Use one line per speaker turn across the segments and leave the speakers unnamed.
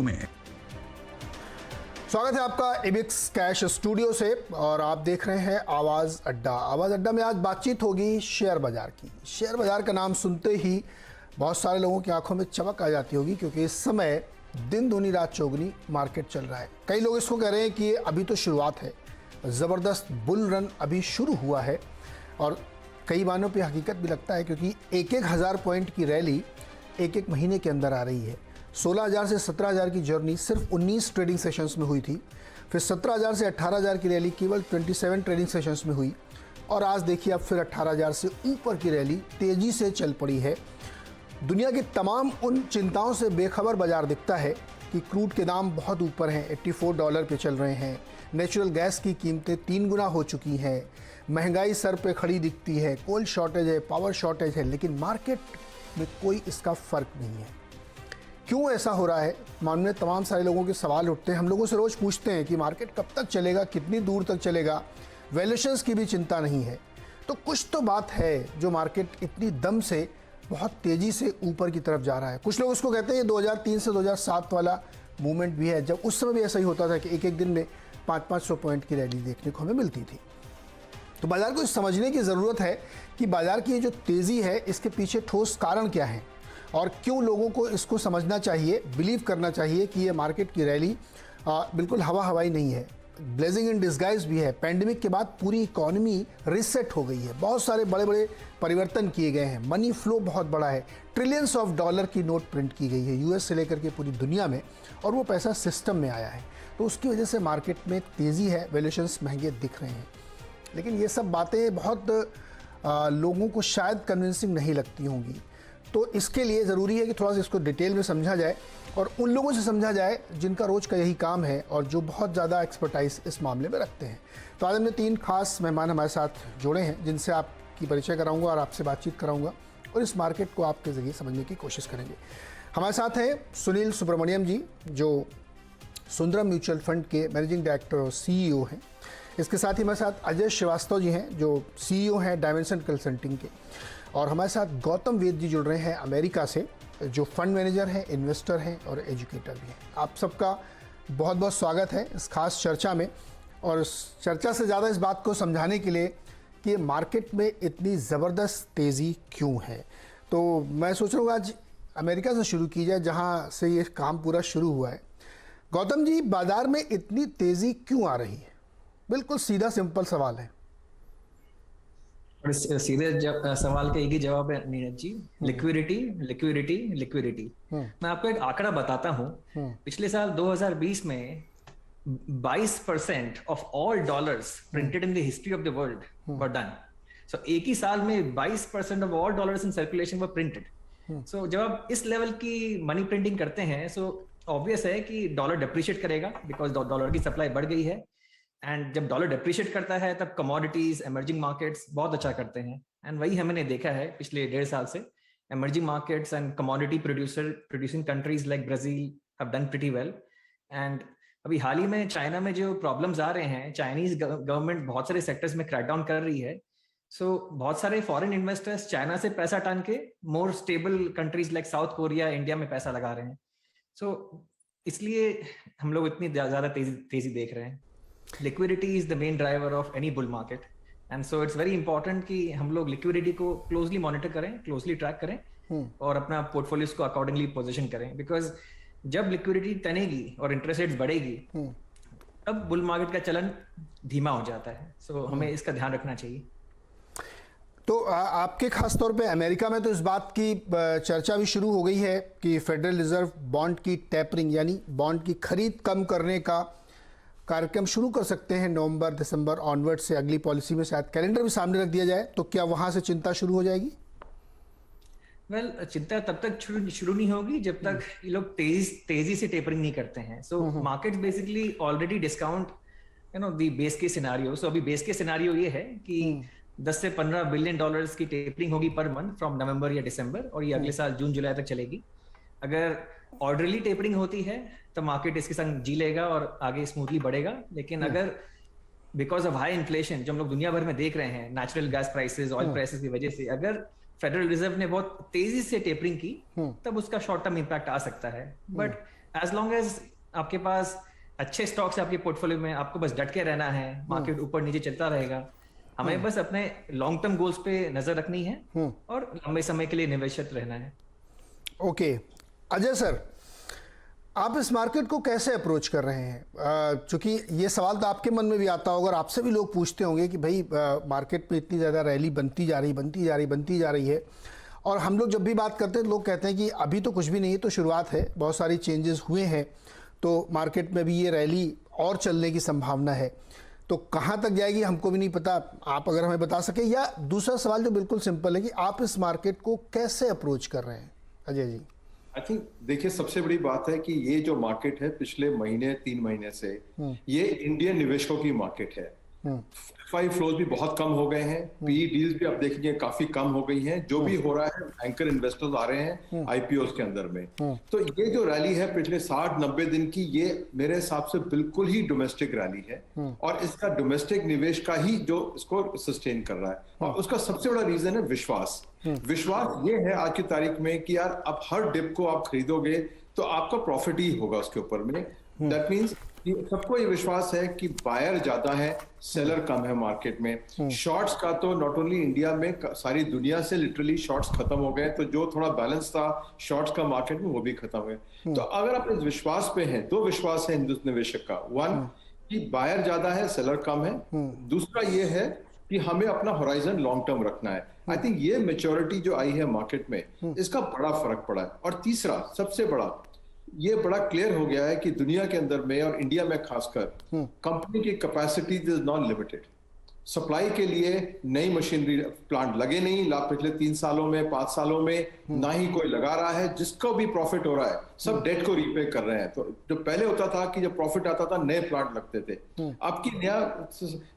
में।
स्वागत है आपका एबिक्स कैश स्टूडियो से और आप देख रहे हैं आवाज़ अड्डा। आवाज़ अड्डा में आज बातचीत होगी शेयर बाजार की। शेयर बाजार का नाम सुनते ही बहुत सारे लोगों की आंखों में चमक आ जाती होगी, क्योंकि इस समय दिन दूनी रात चौगुनी मार्केट चल रहा है। कई लोग इसको कह रहे हैं कि ये अभी तो शुरुआत है, ज़बरदस्त बुल रन अभी शुरू हुआ है और कई मानों पे हकीकत भी लगता है, क्योंकि एक एक हज़ार पॉइंट की रैली एक एक महीने के अंदर आ रही है। 16,000 से 17,000 की जर्नी सिर्फ 19 ट्रेडिंग सेशंस में हुई थी, फिर 17,000 से 18,000 की रैली केवल 27 ट्रेडिंग सेशंस में हुई और आज देखिए अब फिर 18,000 से ऊपर की रैली तेज़ी से चल पड़ी है। दुनिया की तमाम उन चिंताओं से बेखबर बाजार दिखता है कि क्रूड के दाम बहुत ऊपर हैं, $84 पे चल रहे हैं, नेचुरल गैस की कीमतें 3 गुना हो चुकी हैं, महंगाई सर पे खड़ी दिखती है, कोल शॉर्टेज है, पावर शॉर्टेज है, लेकिन मार्केट में कोई इसका फ़र्क नहीं है। क्यों ऐसा हो रहा है? मन में तमाम सारे लोगों के सवाल उठते हैं। हम लोगों से रोज़ पूछते हैं कि मार्केट कब तक चलेगा, कितनी दूर तक चलेगा, वैल्यूएशंस की भी चिंता नहीं है। तो कुछ तो बात है जो मार्केट इतनी दम से बहुत तेज़ी से ऊपर की तरफ जा रहा है। कुछ लोग उसको कहते हैं ये 2003 से 2007 वाला मूवमेंट भी है, जब उस समय भी ऐसा ही होता था कि एक एक दिन में 500-500 पॉइंट की रैली देखने को हमें मिलती थी। तो बाजार को समझने की ज़रूरत है कि बाजार की ये जो तेज़ी है इसके पीछे ठोस कारण क्या है और क्यों लोगों को इसको समझना चाहिए, बिलीव करना चाहिए कि ये मार्केट की रैली बिल्कुल हवा हवाई नहीं है, ब्लेजिंग इन डिस्गाइज भी है। पैंडेमिक के बाद पूरी इकोनॉमी रिसेट हो गई है, बहुत सारे बड़े बड़े परिवर्तन किए गए हैं, मनी फ्लो बहुत बड़ा है, ट्रिलियंस ऑफ डॉलर की नोट प्रिंट की गई है यूएस से लेकर के पूरी दुनिया में, और वो पैसा सिस्टम में आया है। तो उसकी वजह से मार्केट में तेज़ी है, वैल्यूएशंस महंगे दिख रहे हैं। लेकिन ये सब बातें बहुत लोगों को शायद कन्विंसिंग नहीं लगती होंगी। तो इसके लिए ज़रूरी है कि थोड़ा सा इसको डिटेल में समझा जाए और उन लोगों से समझा जाए जिनका रोज़ का यही काम है और जो बहुत ज़्यादा एक्सपर्टाइज इस मामले में रखते हैं। तो आज हमने 3 खास मेहमान हमारे साथ जोड़े हैं जिनसे आपकी परिचय कराऊंगा और आपसे बातचीत कराऊंगा और इस मार्केट को आपके ज़रिए समझने की कोशिश करेंगे। हमारे साथ हैं सुनील सुब्रमण्यम जी, जो सुंदरम म्यूचुअल फंड के मैनेजिंग डायरेक्टर और CEO हैं। इसके साथ ही हमारे साथ अजय श्रीवास्तव जी हैं, जो CEO हैं डायमेंशन कंसल्टिंग के, और हमारे साथ गौतम वेद जी जुड़ रहे हैं अमेरिका से, जो फंड मैनेजर हैं, इन्वेस्टर हैं और एजुकेटर भी हैं। आप सबका बहुत बहुत स्वागत है इस खास चर्चा में, और इस चर्चा से ज़्यादा इस बात को समझाने के लिए कि ये मार्केट में इतनी ज़बरदस्त तेज़ी क्यों है। तो मैं सोच रहा हूँ आज अमेरिका से शुरू की जाए, जहाँ से ये काम पूरा शुरू हुआ है। गौतम जी, बाजार में इतनी तेज़ी क्यों आ रही है? बिल्कुल सीधा सिंपल सवाल है।
और इस सीधे सवाल का एक ही जवाब है Neeraj ji, liquidity liquidity liquidity. मैं आपको एक आंकड़ा बताता हूँ। पिछले साल 2020 में 22% of all dollars printed in the history of the world were done. So एक ही साल में 22% of all dollars in circulation were printed. So जब आप इस लेवल की मनी प्रिंटिंग करते हैं, सो ऑब्वियस है कि डॉलर डेप्रिशिएट करेगा, बिकॉज डॉलर की सप्लाई बढ़ गई है। एंड जब डॉलर डेप्रिशिएट करता है तब कमोडिटीज, एमर्जिंग मार्केट्स बहुत अच्छा करते हैं। एंड वही हमने देखा है पिछले 1.5 साल से। Emerging markets and commodity producing countries like Brazil have done pretty well. And अभी हाल ही में चाइना में जो प्रॉब्लम्स आ रहे हैं, चाइनीज गवर्नमेंट बहुत सारे सेक्टर्स में क्रैकडाउन कर रही है। सो बहुत सारे फॉरेन इन्वेस्टर्स चाइना से पैसा टान के more stable countries like south Korea, India में पैसा लगा रहे हैं। सो इसलिए हम लोग इतनी ज्यादा तेजी देख रहे हैं। Liquidity is the main driver of any bull market, and so it's very important कि हम लोग liquidity को closely monitor करें, closely track करें और अपना portfolios को accordingly position करें, because जब liquidity तनेगी और interest rates बढ़ेगी तब bull market का चलन धीमा हो जाता है। so हमें इसका ध्यान रखना चाहिए।
तो आपके खास तौर पे अमेरिका में तो इस बात की चर्चा भी शुरू हो गई है कि फेडरल रिजर्व बॉन्ड की टैपरिंग यानी बॉन्ड की खरीद कम करने का कार्यक्रम शुरू कर सकते हैं नवंबर दिसंबर ऑनवर्ड से। अगली पॉलिसी में शायद कैलेंडर भी सामने रख दिया जाए, तो क्या वहां से चिंता शुरू हो जाएगी?
वेल, चिंता तब तक शुरू नहीं होगी जब तक ये लोग तेजी से टेपरिंग नहीं करते हैं। So market basically already discount the base case scenario. So अभी बेस केस सिनेरियो ये है कि 10 से 15 बिलियन डॉलर्स की टेपरिंग होगी पर मंथ फ्रॉम नवंबर या दिसंबर, और ये अगले साल जून जुलाई तक चलेगी। अगर ऑर्डरली टेपरिंग होती है तो मार्केट इसके संग जी लेगा और आगे स्मूथली बढ़ेगा। लेकिन अगर बिकॉज ऑफ हाई इन्फ्लेशन जो हम लोग दुनिया भर में देख रहे हैं, natural gas prices, oil prices की वजह से, अगर फेडरल रिजर्व ने बहुत तेजी से टेपरिंग की तब उसका शॉर्ट टर्म इंपैक्ट आ सकता है। बट एज लॉन्ग एज आपके पास अच्छे स्टॉक्स है आपके पोर्टफोलियो में, आपको बस डट के रहना है, मार्केट ऊपर नीचे चलता रहेगा। हमें बस अपने लॉन्ग टर्म गोल्स पे नजर रखनी है और लंबे समय के लिए निवेशित रहना है।
ओके अजय सर, आप इस मार्केट को कैसे अप्रोच कर रहे हैं? चूंकि ये सवाल तो आपके मन में भी आता होगा और आपसे भी लोग पूछते होंगे कि भाई मार्केट में इतनी ज़्यादा रैली बनती जा रही है, और हम लोग जब भी बात करते हैं लोग कहते हैं कि अभी तो कुछ भी नहीं है, तो शुरुआत है, बहुत सारी चेंजेस हुए हैं, तो मार्केट में भी ये रैली और चलने की संभावना है, तो कहाँ तक जाएगी हमको भी नहीं पता। आप अगर हमें बता सके, या दूसरा सवाल जो बिल्कुल सिंपल है कि आप इस मार्केट को कैसे अप्रोच कर रहे हैं अजय जी?
आई थिंक देखिए, सबसे बड़ी बात है कि ये जो मार्केट है पिछले 3 महीने से ये इंडियन निवेशकों की मार्केट है। एफआई फ्लोज भी बहुत कम हो गए हैं, पीई डील्स भी आप देखेंगे काफी कम हो गई हैं। जो भी हो रहा है एंकर इन्वेस्टर्स आ रहे हैं आईपीओ के अंदर में। तो ये जो रैली है पिछले 60-90 दिन की, ये मेरे हिसाब से बिल्कुल ही डोमेस्टिक रैली है और इसका डोमेस्टिक निवेश का ही जो इसको सस्टेन कर रहा है। और उसका सबसे बड़ा रीजन है विश्वास। विश्वास ये है आज की तारीख में कि यार अब हर डिप को आप खरीदोगे तो आपका प्रॉफिट ही होगा उसके ऊपर में। दैट मीन्स सबको ये विश्वास है कि बायर ज्यादा है, सेलर कम है मार्केट में। शॉर्ट्स का तो नॉट ओनली इंडिया में, सारी दुनिया से लिटरली शॉर्ट्स खत्म हो गए, तो जो थोड़ा बैलेंस था शॉर्ट्स का मार्केट में वो भी खत्म है। तो अगर आप इस विश्वास पे हैं, दो विश्वास है हिंदुस्तान निवेशक का, वन कि बायर ज्यादा है सेलर कम है, दूसरा ये है कि हमें अपना होराइजन लॉन्ग टर्म रखना है। आई थिंक ये मेच्योरिटी जो आई है मार्केट में, इसका बड़ा फर्क पड़ा है। और तीसरा सबसे बड़ा, ये बड़ा क्लियर हो गया है कि दुनिया के अंदर में और इंडिया में खासकर कंपनी की capacity is not limited. Supply के लिए नई मशीनरी प्लांट लगे नहीं, पिछले 3 सालों में 5 सालों में ना ही कोई लगा रहा है। जिसको भी प्रॉफिट हो रहा है सब डेट को रीपे कर रहे हैं। तो जो पहले होता था कि जब प्रॉफिट आता था नए प्लांट लगते थे, अब की नया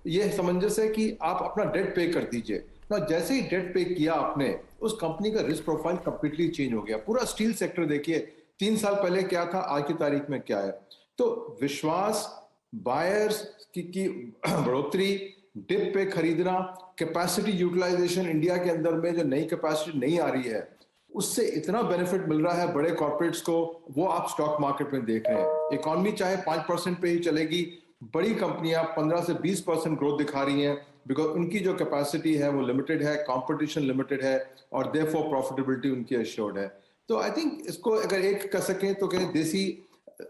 ये समंजस है कि आप अपना डेट पे कर दीजिए ना। जैसे ही डेट पे किया आपने, उस कंपनी का रिस्क प्रोफाइल कंप्लीटली चेंज हो गया। पूरा स्टील सेक्टर देखिए 3 साल पहले क्या था, आज की तारीख में क्या है। तो विश्वास, बायर्स की बढ़ोतरी, डिप पे खरीदना, कैपेसिटी यूटिलाइजेशन इंडिया के अंदर में जो नई कैपेसिटी नहीं आ रही है उससे इतना बेनिफिट मिल रहा है बड़े कॉर्पोरेट्स को, वो आप स्टॉक मार्केट में देख रहे हैं। इकोनॉमी चाहे 5% पे ही चलेगी, बड़ी कंपनियां 15 से 20% ग्रोथ दिखा रही हैं, बिकॉज उनकी जो कैपेसिटी है वो लिमिटेड है, कंपटीशन लिमिटेड है और देयरफॉर प्रॉफिटेबिलिटी उनकी एश्योर्ड है। तो आई थिंक इसको अगर एक कर सकें तो कहें देसी,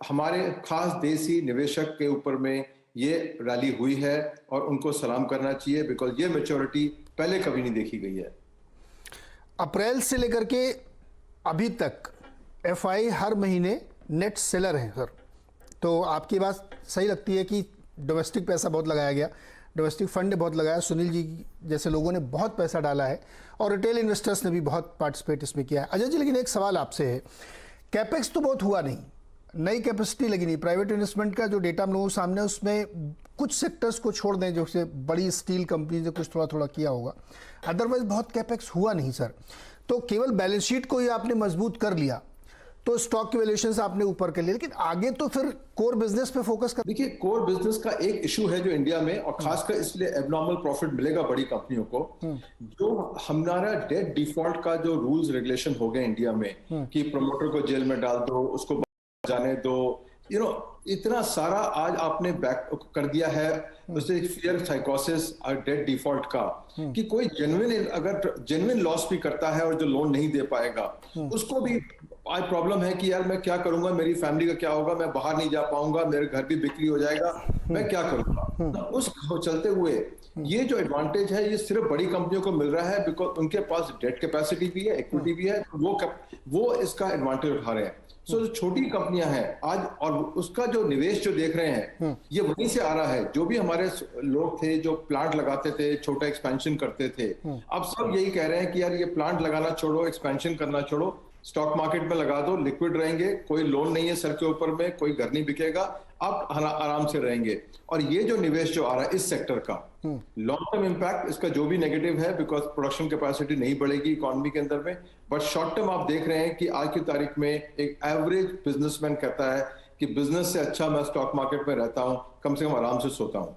हमारे खास देसी निवेशक के ऊपर में ये रैली हुई है और उनको सलाम करना चाहिए, बिकॉज ये मैच्योरिटी पहले कभी नहीं देखी गई है।
अप्रैल से लेकर के अभी तक एफआई हर महीने नेट सेलर हैं सर, तो आपकी बात सही लगती है कि डोमेस्टिक पैसा बहुत लगाया गया, डोमेस्टिक फंड ने बहुत लगाया, सुनील जी जैसे लोगों ने बहुत पैसा डाला है और रिटेल इन्वेस्टर्स ने भी बहुत पार्टिसिपेट इसमें किया है। अजय जी, लेकिन एक सवाल आपसे है, कैपेक्स तो बहुत हुआ नहीं, नई कैपेसिटी लगी नहीं, प्राइवेट इन्वेस्टमेंट का जो डेटा हम लोगों के सामने है उसमें कुछ सेक्टर्स को छोड़ दें, जैसे बड़ी स्टील कंपनी ने कुछ थोड़ा थोड़ा किया होगा, अदरवाइज बहुत कैपेक्स हुआ नहीं सर। तो केवल बैलेंस शीट को ही आपने मजबूत कर लिया तो स्टॉक की वैल्यूएशंस आपने ऊपर कर लिए, लेकिन आगे तो फिर कोर बिजनेस पे फोकस कर।
देखिए, कोर बिजनेस का एक इशू है जो इंडिया में, और खासकर इसलिए एबनॉर्मल प्रॉफिट मिलेगा बड़ी कंपनियों को, जो हमारा डेट डिफॉल्ट का जो रूल्स रेगुलेशन हो गए इंडिया में कि प्रमोटर को जेल में डाल दो, उसको जाने दो, इतना सारा आज आपने बैक कर दिया है उससे फियर साइकोसिस और डेट डिफॉल्ट का, कि कोई अगर जेन्युइन लॉस भी करता है और जो लोन नहीं दे पाएगा उसको भी आज प्रॉब्लम है कि यार मैं क्या करूंगा, मेरी फैमिली का क्या होगा, मैं बाहर नहीं जा पाऊंगा, मेरे घर भी बिक्री हो जाएगा, मैं क्या करूंगा। उस चलते हुए ये जो एडवांटेज है ये सिर्फ बड़ी कंपनियों को मिल रहा है, बिकॉज उनके पास डेट कैपेसिटी भी है, इक्विटी भी है, वो इसका एडवांटेज उठा रहे हैं। सो जो छोटी कंपनियां हैं आज, और उसका जो निवेश जो देख रहे हैं ये वहीं से आ रहा है। जो भी हमारे लोग थे जो प्लांट लगाते थे, छोटा एक्सपेंशन करते थे, अब सब यही कह रहे हैं कि यार ये प्लांट लगाना छोड़ो, एक्सपेंशन करना छोड़ो, स्टॉक मार्केट में लगा दो, लिक्विड रहेंगे, कोई लोन नहीं है सर के ऊपर में, कोई घर नहीं बिकेगा, आप आराम से रहेंगे। और ये जो निवेश जो आ रहा है इस सेक्टर का, लॉन्ग टर्म इंपैक्ट इसका जो भी नेगेटिव है, बिकॉज प्रोडक्शन कैपेसिटी नहीं बढ़ेगी इकोनॉमी के अंदर में, बट शॉर्ट टर्म आप देख रहे हैं कि आज की तारीख में एक एवरेज बिजनेसमैन कहता है कि बिजनेस से अच्छा मैं स्टॉक मार्केट में रहता हूं, कम से कम आराम से सोता हूं।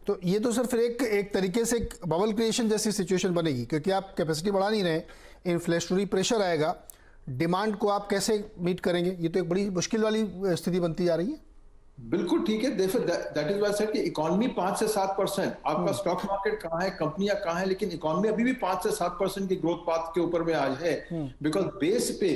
तो ये तो सर फिर एक तरीके से बबल क्रिएशन जैसी सिचुएशन बनेगी, क्योंकि आप कैपेसिटी बढ़ा नहीं रहे, इन्फ्लेशनरी प्रेशर आएगा, डिमांड को आप कैसे मीट करेंगे? ये तो एक बड़ी मुश्किल वाली स्थिति बनती जा रही है।
बिल्कुल ठीक है। देखो, दैट इज व्हाई सेड कि इकोनॉमी 5 से 7%, आपका स्टॉक मार्केट कहाँ है, कंपनियां कहाँ है, लेकिन इकोनॉमी अभी भी 5 से 7% की ग्रोथ पाथ के ऊपर में आज है, बिकॉज बेस पे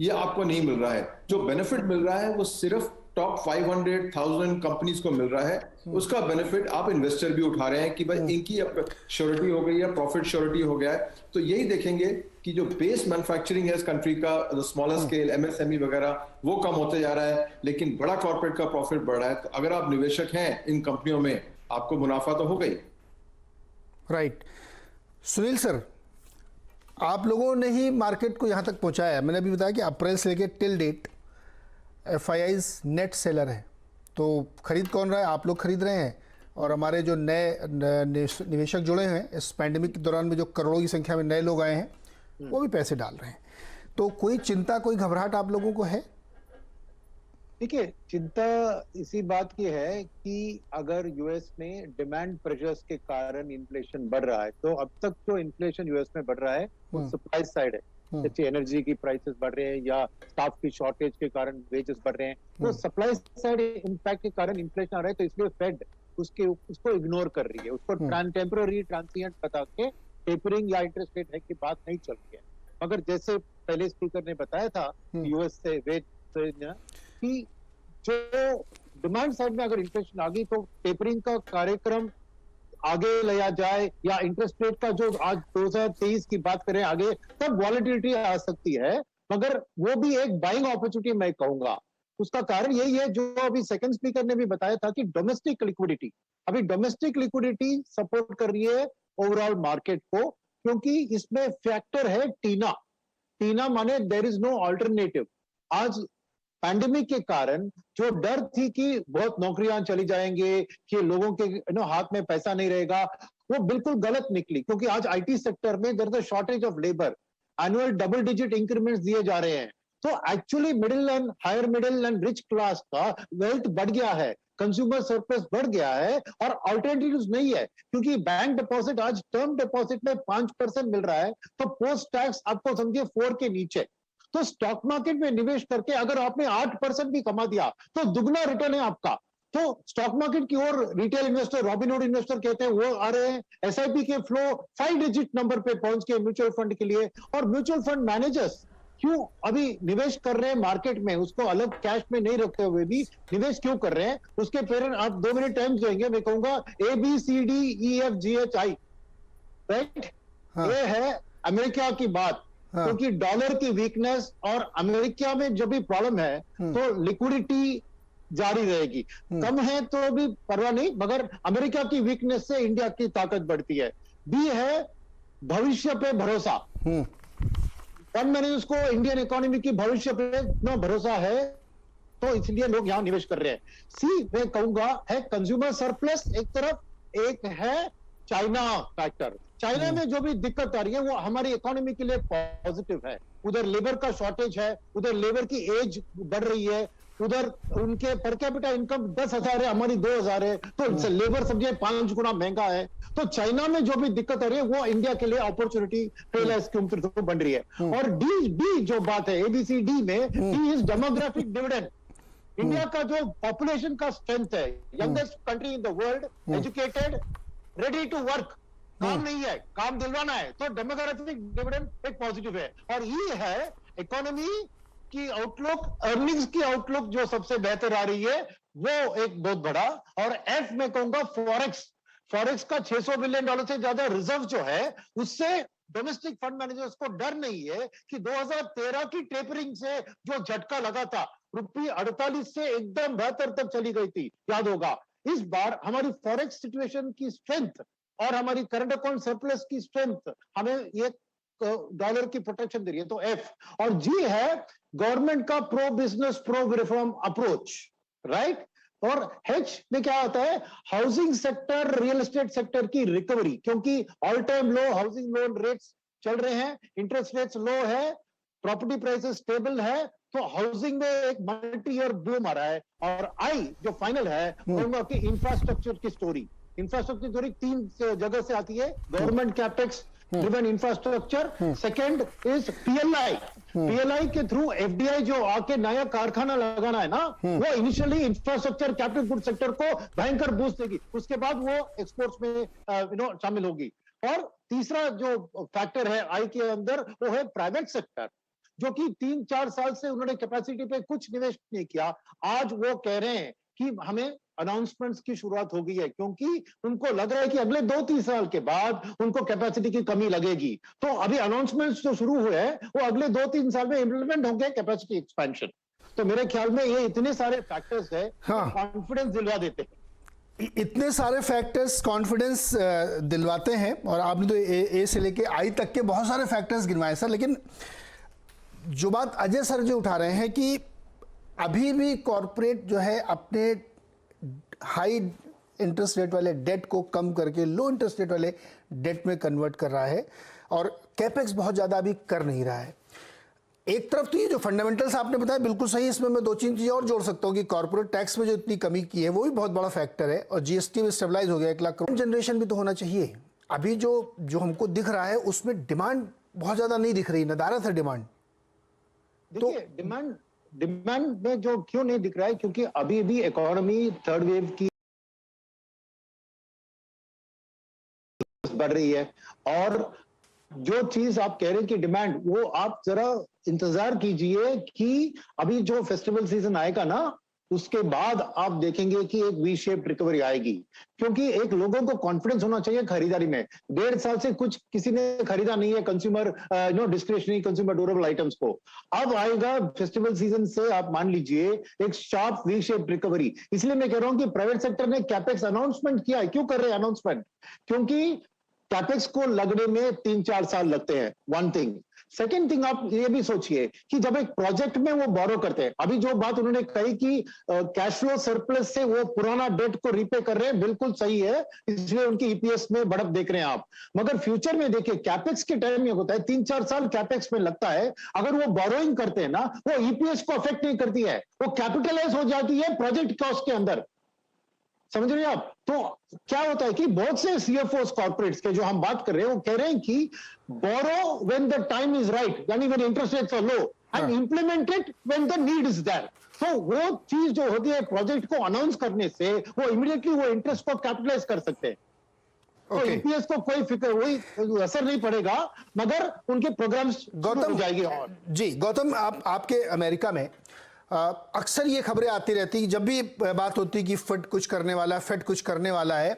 ये आपको नहीं मिल रहा है। जो बेनिफिट मिल रहा है वो सिर्फ टॉप 500,000 कंपनीज को मिल रहा है। उसका बेनिफिट आप इन्वेस्टर भी उठा रहे हैं कि भाई इनकी अब श्योरिटी हो गई है, प्रॉफिट श्योरिटी हो गया है। तो यही देखेंगे कि जो बेस मैन्युफैक्चरिंग है इस कंट्री का, स्मॉलर स्केल एमएसएमई वगैरह, वो कम होते जा रहा है, लेकिन बड़ा कॉर्पोरेट का प्रॉफिट बढ़ रहा है। तो अगर आप निवेशक हैं इन कंपनियों में, आपको मुनाफा तो हो गई।
राइट। सुनील सर, आप लोगों ने ही मार्केट को यहाँ तक पहुँचाया है। मैंने अभी बताया कि अप्रैल से लेकर till date FIIs net seller हैं। तो खरीद कौन रहा है? आप लोग खरीद रहे हैं, और हमारे जो नए निवेशक जुड़े हैं इस पैंडेमिक के दौरान में, जो करोड़ों की संख्या में नए लोग आए हैं, वो भी पैसे डाल रहे हैं। तो कोई चिंता, कोई घबराहट आप लोगों को है?
देखिए, चिंता इसी बात की है कि अगर यूएस में डिमांड प्रेशर्स के कारण इन्फ्लेशन बढ़ रहा है, तो अब तक जो इन्फ्लेशन यूएस में बढ़ रहा है वो सप्लाई साइड है। जैसे एनर्जी की प्राइसेस बढ़ रहे हैं या स्टाफ की शॉर्टेज के कारण वेजेस बढ़ रहे हैं, तो सप्लाई साइड इम्पैक्ट के कारण इन्फ्लेशन आ रहा है। तो इसलिए फेड उसको इग्नोर कर रही है, उसको टेम्पररी ट्रांसिएंट बता के टेपरिंग या इंटरेस्ट रेट हाइक की बात नहीं चल रही है। मगर जैसे पहले स्पीकर ने बताया था यूएस से कि जो डिमांड साइड में अगर इन्फ्लेशन आ गई तो टेपरिंग का कार्यक्रम आगे लिया जाए, या इंटरेस्ट रेट का जो आज 2023 की बात करें आगे, तब वॉलेटिलिटी आ सकती है। मगर वो भी एक बाइंग अपॉर्चुनिटी मैं कहूंगा। उसका कारण यही है जो अभी सेकंड स्पीकर ने भी बताया था कि डोमेस्टिक लिक्विडिटी, अभी डोमेस्टिक लिक्विडिटी सपोर्ट कर रही है ओवरऑल मार्केट को, क्योंकि इसमें फैक्टर है टीना माने देयर इज नो अल्टरनेटिव। आज पैंडेमिक के कारण जो डर थी कि बहुत नौकरियां चली जाएंगे, कि लोगों के हाथ में पैसा नहीं रहेगा, वो बिल्कुल गलत निकली। क्योंकि आज आईटी सेक्टर में there is a shortage of labour, annual double digit increments दिए जा रहे हैं। तो actually middle and higher middle and rich class का वेल्थ बढ़ गया है, कंज्यूमर सरप्लस बढ़ गया है, और अल्टरनेटिव्स नहीं है। क्योंकि बैंक डिपॉजिट आज टर्म डिपॉजिट में 5% मिल रहा है, तो पोस्ट टैक्स आपको समझिए 4 के नीचे। तो स्टॉक मार्केट में निवेश करके अगर आपने 8% भी कमा दिया तो दुगना रिटर्न है आपका। तो स्टॉक मार्केट की ओर रिटेल इन्वेस्टर, रॉबिनहुड इन्वेस्टर कहते हैं, वो आ रहे हैं। एसआईपी के फ्लो 5 डिजिट नंबर पे पहुंच गए म्यूचुअल फंड के लिए। और म्यूचुअल फंड मैनेजर्स क्यों अभी निवेश कर रहे हैं मार्केट में, उसको अलग कैश में नहीं रखते हुए भी निवेश क्यों कर रहे हैं? उसके पेरेंट आप 2 मिनट टाइम देंगे, मैं कहूंगा ABCDEFGHI, राइट? ये है अमेरिका की बात। क्योंकि डॉलर की वीकनेस और अमेरिका में जब भी प्रॉब्लम है तो लिक्विडिटी जारी रहेगी। कम है तो भी परवाह नहीं, मगर अमेरिका की वीकनेस से इंडिया की ताकत बढ़ती है। बी है भविष्य पे भरोसा। फंड मैनेजर्स को इंडियन इकोनॉमी की भविष्य पे इतना भरोसा है, तो इसलिए लोग यहां निवेश कर रहे हैं। सी मैं कहूंगा है कंज्यूमर सरप्लस एक तरफ, एक है चाइना फैक्टर। चाइना में जो भी दिक्कत आ रही है वो हमारी इकोनॉमी के लिए पॉजिटिव है। उधर लेबर का शॉर्टेज है, उधर लेबर की एज बढ़ रही है, उधर उनके पर कैपिटा इनकम 10,000 है, हमारी 2,000 है, तो लेबर समझिए 5 गुना महंगा है। तो चाइना में जो भी दिक्कत आ रही है वो इंडिया के लिए अपॉर्चुनिटी बन रही है। और डी जो बात है ABCD में, D is demographic dividend. India का जो पॉपुलेशन का स्ट्रेंथ है, youngest country in the world, educated, ready to work, काम नहीं है, काम दिलवाना है, तो डेमोग्राफिक डिविडेंड एक पॉजिटिव है। और ये है इकोनॉमी की आउटलुक, अर्निंग्स की आउटलुक जो सबसे बेहतर आ रही है, वो एक बहुत बड़ा। और एफ में कहूंगा फॉरेक्स का $600 बिलियन से ज्यादा रिजर्व जो है, उससे डोमेस्टिक फंड मैनेजर्स को डर नहीं है कि 2013 की टेपरिंग से जो झटका लगा था, रुपये 48 से एकदम 72 तक चली गई थी, याद होगा। इस बार हमारी फॉरेक्स सिचुएशन की स्ट्रेंथ और हमारी करंट अकाउंट सरप्लस की स्ट्रेंथ हमें ये डॉलर की प्रोटेक्शन दे रही है। तो एफ। और जी है गवर्नमेंट का pro business pro reform approach, right? और एच में क्या आता है? Housing sector, real estate sector की रिकवरी, क्योंकि ऑल टाइम लो हाउसिंग लोन रेट्स चल रहे हैं, इंटरेस्ट रेट्स लो है, प्रॉपर्टी प्राइसेस स्टेबल है, तो हाउसिंग में एक मल्टी ईयर बूम आ रहा है। और आई जो फाइनल है कहूंगा कि इंफ्रास्ट्रक्चर की स्टोरी 3 जगह से आती है। Government capex driven infrastructure, second is PLI के थ्रू एफडीआई जो आके नया कारखाना लगाना है ना, वो initially infrastructure capital good sector को भयंकर बूस्ट देगी, उसके बाद वो एक्सपोर्ट्स में शामिल होगी। और तीसरा जो फैक्टर है आई के अंदर वो है प्राइवेट सेक्टर, जो कि 3-4 साल से उन्होंने कैपेसिटी पे कुछ निवेश नहीं किया। आज वो कह रहे हैं कि हमें अनाउंसमेंट्स की शुरुआत हो गई है, क्योंकि उनको लग रहा है कि अगले 2-3 साल के बाद उनको कैपेसिटी की कमी लगेगी। तो अभी अनाउंसमेंट्स जो शुरू हुए हैं वो अगले 2-3 साल में इंप्लीमेंट होंगे कैपेसिटी एक्सपेंशन। तो मेरे ख्याल में ये इतने सारे फैक्टर्स है, कॉन्फिडेंस दिलवा देते हैं।
इतने सारे फैक्टर्स कॉन्फिडेंस दिलवाते हैं, और आपने तो ए से लेके आई तक के बहुत सारे फैक्टर्स गिनवाए सर। लेकिन जो बात अजय सर जी उठा रहे हैं कि अभी भी कॉरपोरेट जो है अपने हाई इंटरेस्ट रेट वाले डेट को कम करके लो इंटरेस्ट रेट वाले डेट में कन्वर्ट कर रहा है, और कैपेक्स बहुत ज़्यादा अभी कर नहीं रहा है। एक तरफ तो ये जो फंडामेंटल्स आपने बताया बिल्कुल सही, इसमें मैं 2-3 चीज़ें और जोड़ सकता हूँ कि कॉर्पोरेट टैक्स में जो इतनी कमी की है वो भी बहुत बड़ा फैक्टर है, और जीएसटी में स्टेबलाइज हो गया 1 लाख करोड़। जनरेशन भी तो होना चाहिए। अभी जो हमको दिख रहा है उसमें डिमांड बहुत ज़्यादा नहीं दिख रही, नदारत है डिमांड।
देखिए डिमांड में जो क्यों नहीं दिख रहा है, क्योंकि अभी भी इकोनॉमी थर्ड वेव की बढ़ रही है, और जो चीज आप कह रहे हैं कि डिमांड, वो आप जरा इंतजार कीजिए कि अभी जो फेस्टिवल सीजन आएगा ना, उसके बाद आप देखेंगे कि एक वी शेप रिकवरी आएगी। क्योंकि एक लोगों को कॉन्फिडेंस होना चाहिए खरीदारी में। 1.5 साल से कुछ किसी ने खरीदा नहीं है consumer discretionary consumer durable items को। अब आएगा फेस्टिवल सीजन से, आप मान लीजिए एक शार्प वी शेप रिकवरी। इसलिए मैं कह रहा हूं कि प्राइवेट सेक्टर ने कैपेक्स अनाउंसमेंट किया है। क्यों कर रहे हैं अनाउंसमेंट? क्योंकि कैपेक्स को लगने में 3-4 साल लगते हैं, वन थिंग। सेकेंड थिंग, आप ये भी सोचिए कि जब एक प्रोजेक्ट में वो बोरो करते हैं, अभी जो बात उन्होंने कही कि कैश फ्लो सरप्लस से वो पुराना डेट को रीपे कर रहे हैं, बिल्कुल सही है, इसलिए उनकी ईपीएस में बढ़त देख रहे हैं आप। मगर फ्यूचर में देखिए, कैपेक्स के टाइम में होता है 3-4 साल कैपेक्स में लगता है। अगर वो बोरोइंग करते हैं ना, वो ईपीएस को अफेक्ट नहीं करती है, वो कैपिटलाइज हो जाती है प्रोजेक्ट कॉस्ट के अंदर। समझ रहे हैं आप? तो क्या होता है कि बहुत से सीएफओस कॉर्पोरेट्स के जो हम बात कर रहे हैं, वो कह रहे हैं कि borrow when the time is right, यानी when interest rates are low, and implement it when the need is there. तो वो चीज जो होती है, प्रोजेक्ट को अनाउंस करने से वो इमीडिएटली वो इंटरेस्ट को कैपिटलाइज कर सकते हैं। तो ईपीएस को कोई फिक्र, वही असर नहीं पड़ेगा, मगर उनके प्रोग्राम्स
गौतम
जाएंगे। और
जी गौतम, आपके अमेरिका में अक्सर ये खबरें आती रहती, जब भी बात होती कि फेड कुछ करने वाला है, फेड कुछ करने वाला है,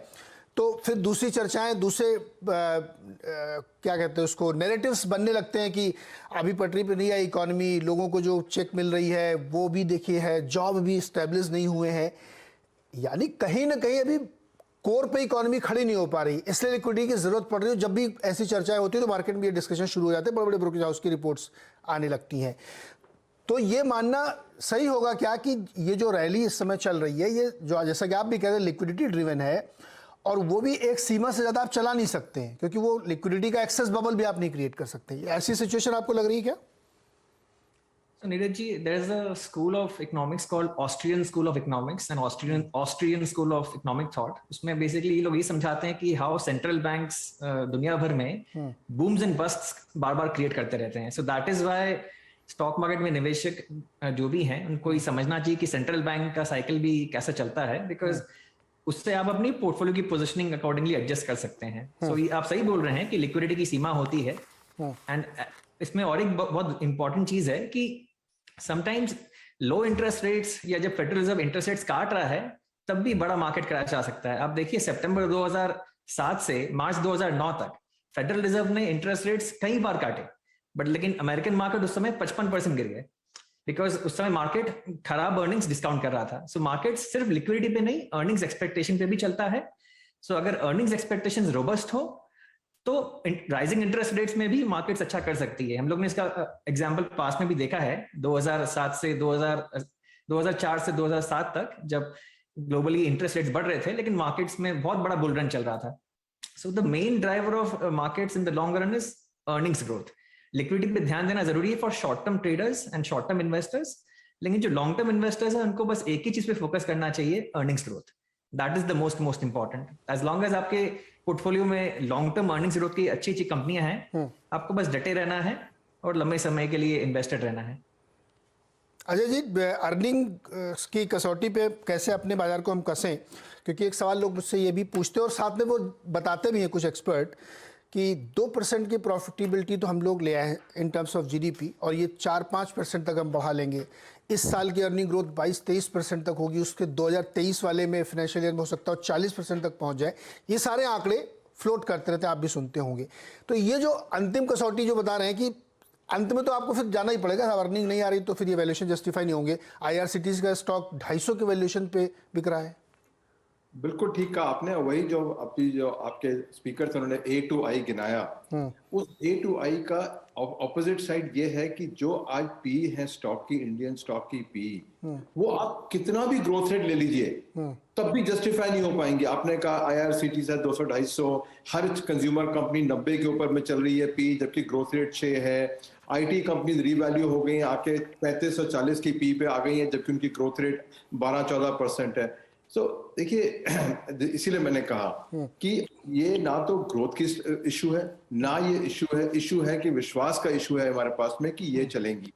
तो फिर दूसरी चर्चाएं, दूसरे क्या कहते हैं उसको, नैरेटिव्स बनने लगते हैं कि अभी पटरी पे नहीं है इकोनॉमी, लोगों को जो चेक मिल रही है वो भी देखिए है, जॉब भी स्टेबलिश नहीं हुए हैं, यानी कहीं ना कहीं अभी कोर पे इकोनॉमी खड़ी नहीं हो पा रही, इसलिए लिक्विडिटी की जरूरत पड़ रही है। जब भी ऐसी चर्चाएं होती है तो मार्केट में ये डिस्कशन शुरू हो जाते हैं, बड़े बड़े ब्रोकरेज हाउस की रिपोर्ट्स आने लगती हैं। तो ये मानना सही होगा क्या कि ये जो रैली इस समय चल रही है, ये जो जैसा कि आप भी कह रहे हैं लिक्विडिटी ड्रिवन है, और वो भी एक सीमा से ज़्यादा आप चला नहीं सकते हैं, क्योंकि वो लिक्विडिटी का एक्सेस बबल भी आप नहीं क्रिएट कर सकते। ऐसी सिचुएशन आपको लग रही है क्या?
So Neeraj ji, there is a school of economics called Austrian School of Economics and Austrian School of Economic Thought. उसमें बेसिकली ये लोग ये समझाते हैं कि हाउ सेंट्रल बैंक्स दुनिया भर में बूम्स एंड बस्ट्स बार-बार क्रिएट करते रहते हैं। So that is why stock market में निवेशक जो भी हैं उनको ये समझना चाहिए कि सेंट्रल बैंक का साइकिल भी कैसे चलता है, बिकॉज उससे आप अपनी पोर्टफोलियो की पोजीशनिंग अकॉर्डिंगली एडजस्ट कर सकते हैं। सो ये आप सही बोल रहे हैं कि लिक्विडिटी की सीमा होती है, एंड इसमें और एक बहुत इंपॉर्टेंट चीज है कि समटाइम्स लो इंटरेस्ट रेट्स या जब फेडरल रिजर्व इंटरेस्ट रेट्स काट रहा है तब भी बड़ा मार्केट क्रैश आ सकता है। आप देखिए सितंबर 2007 से मार्च 2009 तक फेडरल रिजर्व ने इंटरेस्ट रेट्स कई बार काटे, बट लेकिन अमेरिकन मार्केट उस समय 55% गिर गए, बिकॉज उस समय मार्केट खराब अर्निंग्स डिस्काउंट कर रहा था। सो मार्केट सिर्फ लिक्विडिटी पे नहीं, अर्निंग्स एक्सपेक्टेशन पे भी चलता है। सो अगर अर्निंग्स एक्सपेक्टेशंस रोबस्ट हो तो राइजिंग इंटरेस्ट रेट्स में भी मार्केट्स अच्छा कर सकती है। हम लोग ने इसका एग्जांपल पास में भी देखा है 2004 से 2007 तक, जब ग्लोबली इंटरेस्ट रेट्स बढ़ रहे थे लेकिन मार्केट्स में बहुत बड़ा बुल रन चल रहा था। So the main driver of markets in the long run is earnings growth. Liquidity पे ध्यान देना जरूरी है for short term traders and short term investors, लेकिन जो लॉन्ग टर्म इन्वेस्टर्स हैं उनको बस एक ही चीज पे फोकस करना चाहिए, earnings growth. That is the most important. As long as आपके पोर्टफोलियो में लॉन्ग टर्म अर्निंग्स ग्रोथ की अच्छी अच्छी कंपनियां हैं, आपको बस डटे रहना है और लंबे समय के लिए इन्वेस्टेड रहना है।
अजय जी, अर्निंग की कसौटी पे कैसे अपने बाजार को हम कसें, क्योंकि एक सवाल लोग मुझसे ये भी पूछते हैं और साथ में वो बताते भी हैं कुछ एक्सपर्ट कि 2% की प्रॉफिटेबिलिटी तो हम लोग ले आए हैं इन टर्म्स ऑफ जीडीपी, और ये 4-5% तक हम बढ़ा लेंगे। इस साल की अर्निंग ग्रोथ 22-23% तक होगी, उसके 2023 वाले में फाइनेंशियल ईयर में हो सकता है 40% तक पहुंच जाए। ये सारे आंकड़े फ्लोट करते रहते हैं, आप भी सुनते होंगे। तो ये जो अंतिम कसौटी जो बता रहे हैं कि अंत में तो आपको फिर जाना ही पड़ेगा, अर्निंग नहीं आ रही तो फिर ये वैल्यूएशन जस्टिफाई नहीं होंगे। आईआरसीटीसी का स्टॉक 250 के वैल्यूएशन पे बिक रहा है।
बिल्कुल ठीक कहा आपने। वही जो अपनी जो आपके स्पीकर थे उन्होंने ए टू आई गिनाया, उस ए टू आई का ऑपोजिट साइड ये है कि जो आज पी है स्टॉक की, इंडियन स्टॉक की पी, वो आप कितना भी ग्रोथ रेट ले लीजिए तब भी जस्टिफाई नहीं हो पाएंगे। आपने कहा आईआरसीटीसी है 200-250, हर कंज्यूमर कंपनी 90 के ऊपर में चल रही है पी, जबकि ग्रोथ रेट 6 है। आईटी कंपनीज रीवैल्यू हो गई, आके 3540 की पी पे आ गई हैं, जबकि उनकी ग्रोथ रेट 12-14% है। सो देखिए, इसीलिए मैंने कहा कि ये ना तो ग्रोथ की इशू है, ना ये इशू है कि विश्वास का इशू है हमारे पास में कि ये चलेंगी।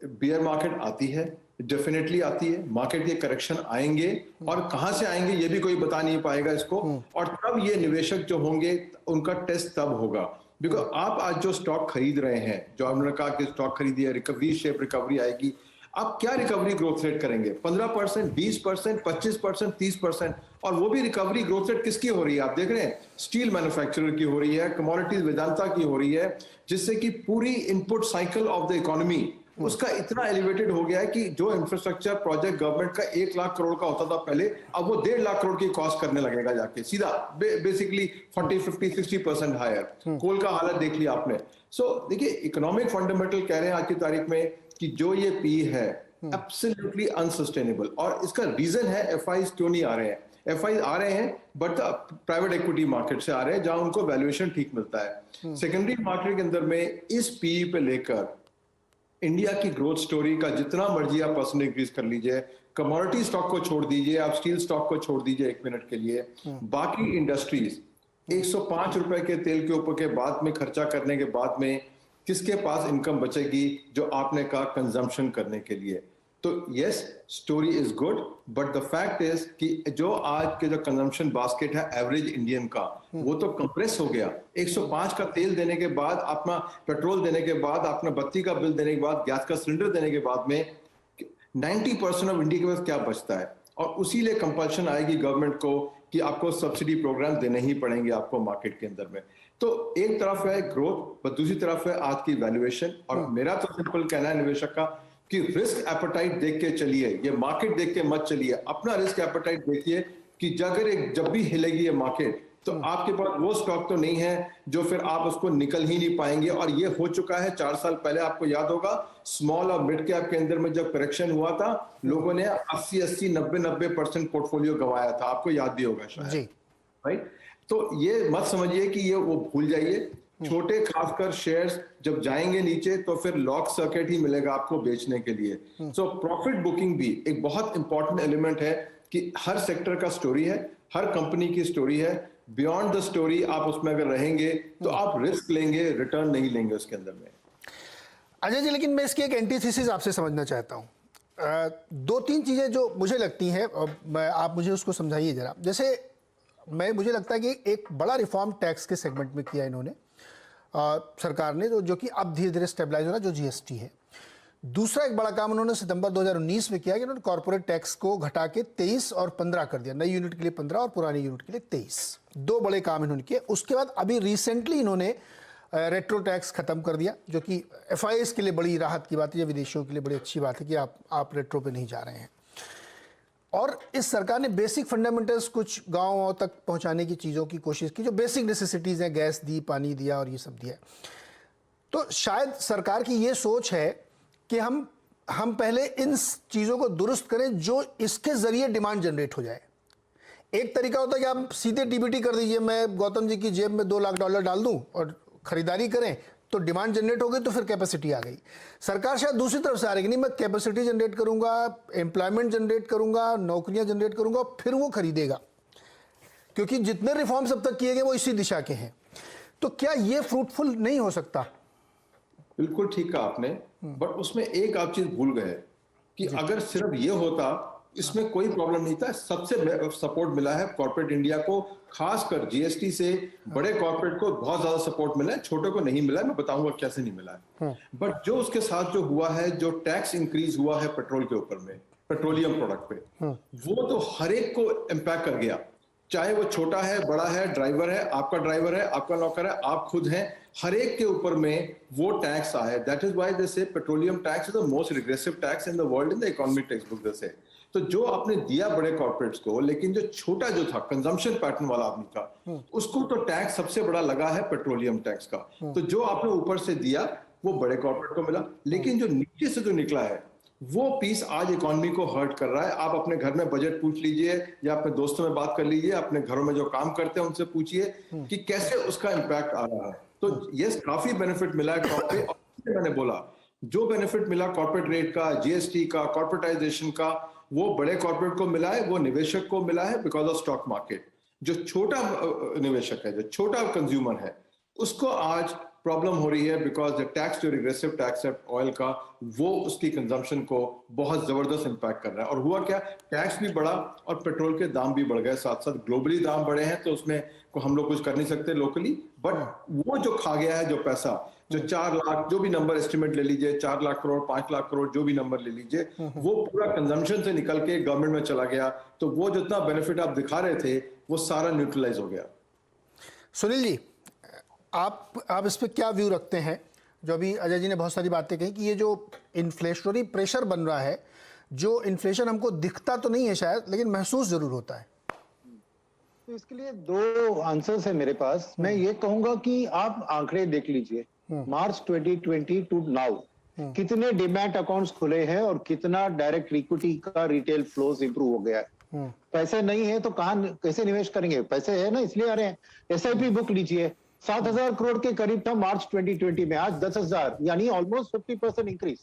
बियर मार्केट आती है, डेफिनेटली आती है, मार्केट के करेक्शन आएंगे और कहां से आएंगे ये भी कोई बता नहीं पाएगा इसको, और तब ये निवेशक जो होंगे उनका टेस्ट तब होगा। बिकॉज आप आज जो स्टॉक खरीद रहे हैं, जो आपने कहा कि स्टॉक खरीदिए, रिकवरी शेप रिकवरी आएगी, आप क्या रिकवरी ग्रोथ रेट करेंगे? 15%, 20%, 25%, 30%, और वो भी रिकवरी ग्रोथ रेट किसकी हो रही है? आप देख रहे हैं स्टील मैन्युफैक्चरर की हो रही है, कमोडिटीज वेदांता की हो रही है, जिससे कि पूरी input cycle of the economy उसका इतना एलिवेटेड हो गया है कि जो इंफ्रास्ट्रक्चर प्रोजेक्ट गवर्नमेंट का 1 लाख करोड़ का होता था पहले, अब वो 1.5 लाख करोड़ की कॉस्ट करने लगेगा जाके सीधा, बेसिकली 40-50-60% हायर। कोल का हालत देख लिया आपने। सो देखिए, इकोनॉमिक फंडामेंटल कह रहे हैं आज की तारीख में कि जो ये पी है एब्सोल्युटली अनसस्टेनेबल, और इसका रीजन है एफआईज क्यों नहीं आ रहे हैं। एफआईज आ रहे हैं बट प्राइवेट इक्विटी मार्केट से आ रहे हैं, जहां उनको वैल्यूएशन ठीक मिलता है। सेकेंडरी मार्केट के अंदर में इस पी पे लेकर इंडिया की ग्रोथ स्टोरी का जितना मर्जी आप परसेंट इंक्रीज कर लीजिए, कमोडिटी स्टॉक को छोड़ दीजिए, आप स्टील स्टॉक को छोड़ दीजिए 1 मिनट के लिए, बाकी इंडस्ट्रीज 105 रुपए के तेल के ऊपर के बाद में खर्चा करने के बाद में किसके पास इनकम बचेगी जो आपने कहा कंजम्पशन करने के लिए? तो yes, story is good, but the fact is कि जो आज के जो कंजम्पशन बास्केट है एवरेज इंडियन का, वो तो कंप्रेस हो गया। 105 का तेल देने के बाद, अपना पेट्रोल देने के बाद, अपना बत्ती का बिल देने के बाद, गैस का सिलेंडर देने के बाद में 90% ऑफ इंडिया के पास क्या बचता है? और उसी लिए कंपल्शन आएगी गवर्नमेंट को कि आपको सब्सिडी प्रोग्राम देने ही पड़ेंगे आपको मार्केट के अंदर में। तो एक तरफ है ग्रोथ, पर दूसरी तरफ है आज की वैल्यूएशन। और मेरा तो सिंपल कहना है निवेशक का कि रिस्क एपेटाइट देख के चलिए, ये मार्केट देख के मत चलिए। अपना रिस्क एपेटाइट देखिए कि जब भी हिलेगी ये मार्केट, तो आपके पास वो स्टॉक तो नहीं है जो फिर आप उसको निकल ही नहीं पाएंगे। और ये हो चुका है 4 साल पहले, आपको याद होगा स्मॉल और मिड कैप के अंदर में जब करेक्शन हुआ था, लोगों ने 80-80, 90% पोर्टफोलियो गंवाया था, आपको याद भी होगा शायद, राइट? तो ये मत समझिए कि ये वो भूल जाइए। छोटे खासकर शेयर्स जब जाएंगे नीचे तो फिर लॉक सर्किट ही मिलेगा आपको बेचने के लिए। सो प्रॉफिट बुकिंग भी एक बहुत इंपॉर्टेंट एलिमेंट है कि हर सेक्टर का स्टोरी है, हर कंपनी की स्टोरी है। बियॉन्ड द स्टोरी आप उसमें अगर रहेंगे तो आप रिस्क लेंगे, रिटर्न नहीं लेंगे उसके अंदर में।
अजय जी, लेकिन मैं इसकी एक एंटीथेसिस आपसे समझना चाहता हूँ। 2-3 चीज़ें जो मुझे लगती हैं, आप मुझे उसको समझाइए जरा। जैसे मुझे लगता है कि एक बड़ा रिफॉर्म टैक्स के सेगमेंट में किया इन्होंने सरकार ने, जो कि अब धीरे धीरे स्टेबलाइज हो रहा है, जो जीएसटी है। दूसरा एक बड़ा काम उन्होंने सितंबर 2019 में किया कि उन्होंने कॉर्पोरेट टैक्स को घटा के 23 और 15 कर दिया, नई यूनिट के लिए 15 और पुरानी यूनिट के लिए 23। 2 बड़े काम इन्होंने किए। उसके बाद अभी रिसेंटली इन्होंने रेट्रो टैक्स खत्म कर दिया, जो कि एफआईएस के लिए बड़ी राहत की बात है, विदेशियों के लिए बड़ी अच्छी बात है कि आप रेट्रो पे नहीं जा रहे हैं। और इस सरकार ने बेसिक फंडामेंटल्स कुछ गाँव तक पहुँचाने की चीज़ों की कोशिश की, जो बेसिक नेसेसिटीज़ हैं, गैस दी, पानी दिया और ये सब दिया। तो शायद सरकार की ये सोच है कि हम पहले इन चीज़ों को दुरुस्त करें जो इसके ज़रिए डिमांड जनरेट हो जाए। एक तरीका होता है कि आप सीधे डीबीटी कर दीजिए, मैं गौतम जी की जेब में $2 लाख डाल दूं और ख़रीदारी करें, तो डिमांड जनरेट हो गई तो फिर कैपेसिटी आ गई। सरकार शायद दूसरी तरफ से आ रही है, नहीं मैं कैपेसिटी जनरेट करूंगा, एम्प्लॉयमेंट जनरेट करूंगा, नौकरियां जनरेट करूंगा, फिर वो खरीदेगा, क्योंकि जितने रिफॉर्म्स अब तक किए गए वो इसी दिशा के हैं। तो क्या ये फ्रूटफुल नहीं हो सकता?
बिल्कुल ठीक कहा आपने, बट उसमें एक आप चीज भूल गए कि अगर सिर्फ ये होता, इसमें कोई प्रॉब्लम नहीं था। सबसे सपोर्ट मिला है कॉर्पोरेट इंडिया को, खासकर जीएसटी से बड़े कॉर्पोरेट को बहुत ज्यादा सपोर्ट मिला है, छोटे को नहीं मिला है। मैं बताऊंगा कैसे नहीं मिला है। बट जो उसके साथ जो हुआ है, जो टैक्स इंक्रीज हुआ है पेट्रोल के ऊपर में, पेट्रोलियम प्रोडक्ट पे, वो तो हर एक को इम्पैक्ट कर गया, चाहे वो छोटा है, बड़ा है, ड्राइवर है, आपका ड्राइवर है, आपका नौकर है, आप खुद हैं, हर एक के ऊपर में वो टैक्स आया। That is why they say petroleum tax is the most regressive tax in the world in the economic textbook they say. तो जो आपने दिया बड़े कॉर्पोरेट्स को, लेकिन जो छोटा जो था कंजम्पशन पैटर्न वाला आदमी था, उसको तो टैक्स सबसे बड़ा लगा है पेट्रोलियम टैक्स का। तो जो आपने ऊपर से दिया वो बड़े कॉर्पोरेट को मिला, लेकिन जो नीचे से जो निकला है वो पीस आज इकोनॉमी को हर्ट कर रहा है। आप अपने घर में बजट पूछ लीजिए या अपने दोस्तों में बात कर लीजिए, अपने घरों में जो काम करते हैं उनसे पूछिए कि कैसे उसका इम्पैक्ट आ रहा है। तो यस, काफी बेनिफिट मिला है टॉप पे, और मैंने बोला जो बेनिफिट मिला कॉर्पोरेट रेट का, जीएसटी का, कॉर्पोरेटाइजेशन का, वो बड़े कॉर्पोरेट को मिला है, वो निवेशक को मिला है बिकॉज ऑफ स्टॉक मार्केट। जो छोटा निवेशक है, जो छोटा कंज्यूमर है, उसको आज प्रॉब्लम हो रही है बिकॉज द टैक्स, जो रिग्रेसिव टैक्स है ऑयल का, वो उसकी कंजम्पशन को बहुत जबरदस्त इंपैक्ट कर रहा है। और हुआ क्या, टैक्स भी बढ़ा और पेट्रोल के दाम भी बढ़ गए, साथ साथ ग्लोबली दाम बढ़े हैं, तो उसमें को हम लोग कुछ कर नहीं सकते लोकली। बट वो जो खा गया है, जो पैसा, जो 4 लाख, जो भी नंबर एस्टिमेट ले लीजिए, 4 लाख करोड़, 5 लाख करोड़, जो भी नंबर ले लीजिए, वो पूरा कंजम्पशन से निकल के गवर्नमेंट में चला गया। तो वो जितना बेनिफिट आप दिखा रहे थे वो सारा न्यूट्रलाइज हो गया।
सुनील जी, आप इस पे क्या व्यू रखते हैं? जो अभी अजय जी ने बहुत सारी बातें कही कि ये जो इन्फ्लेशनरी प्रेशर बन रहा है, जो इन्फ्लेशन हमको दिखता तो नहीं है शायद, लेकिन महसूस जरूर होता है।
तो इसके लिए 2 आंसर्स है मेरे पास। मैं ये कहूंगा कि आप आंकड़े देख लीजिए, मार्च 2020 टू नाउ कितने डिमैट अकाउंट्स खुले हैं और कितना डायरेक्ट इक्विटी का रिटेल फ्लोज इंप्रूव हो गया है। पैसे नहीं है तो कहां कैसे निवेश करेंगे? पैसे है ना, इसलिए आ रहे हैं। एसआईपी बुक लीजिए, 7,000 करोड़ के करीब था मार्च 2020 में, आज 10,000, यानी ऑलमोस्ट 50% इंक्रीज।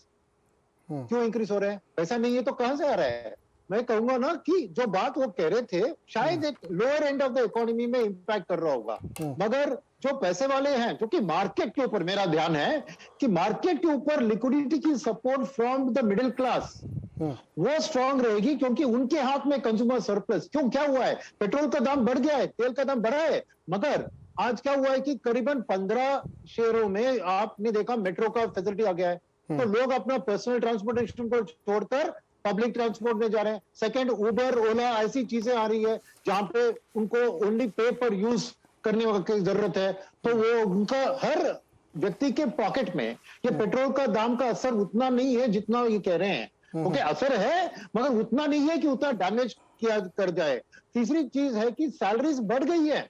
क्यों इंक्रीज हो रहा है? पैसा नहीं है तो कहां से आ रहा है? मैं कहूंगा ना कि जो बात वो कह रहे थे शायद एक lower end of the economy में इंपैक्ट कर रहा होगा, मगर जो पैसे वाले हैं, जो कि मार्केट के ऊपर, मेरा ध्यान है कि मार्केट के ऊपर लिक्विडिटी की support from the middle class वो स्ट्रांग रहेगी, क्योंकि उनके हाथ में कंज्यूमर सरप्लस। क्यों, क्या हुआ है? पेट्रोल का दाम बढ़ गया है, तेल का दाम बढ़ा है, मगर आज क्या हुआ है कि करीबन 15 शहरों में आपने देखा मेट्रो का फैसिलिटी आ गया है, तो लोग अपना पर्सनल ट्रांसपोर्टेशन को छोड़कर पब्लिक ट्रांसपोर्ट में जा रहे हैं। सेकंड, उबर, ओला, ऐसी चीजें आ रही है जहां पे उनको ओनली पे पर यूज करने की जरूरत है, तो वो उनका हर व्यक्ति के पॉकेट में ये पेट्रोल का दाम का असर उतना नहीं है जितना ये कह रहे हैं। ओके, असर है मगर उतना नहीं है कि उतना डैमेज किया कर जाए। तीसरी चीज है कि सैलरीज बढ़ गई है,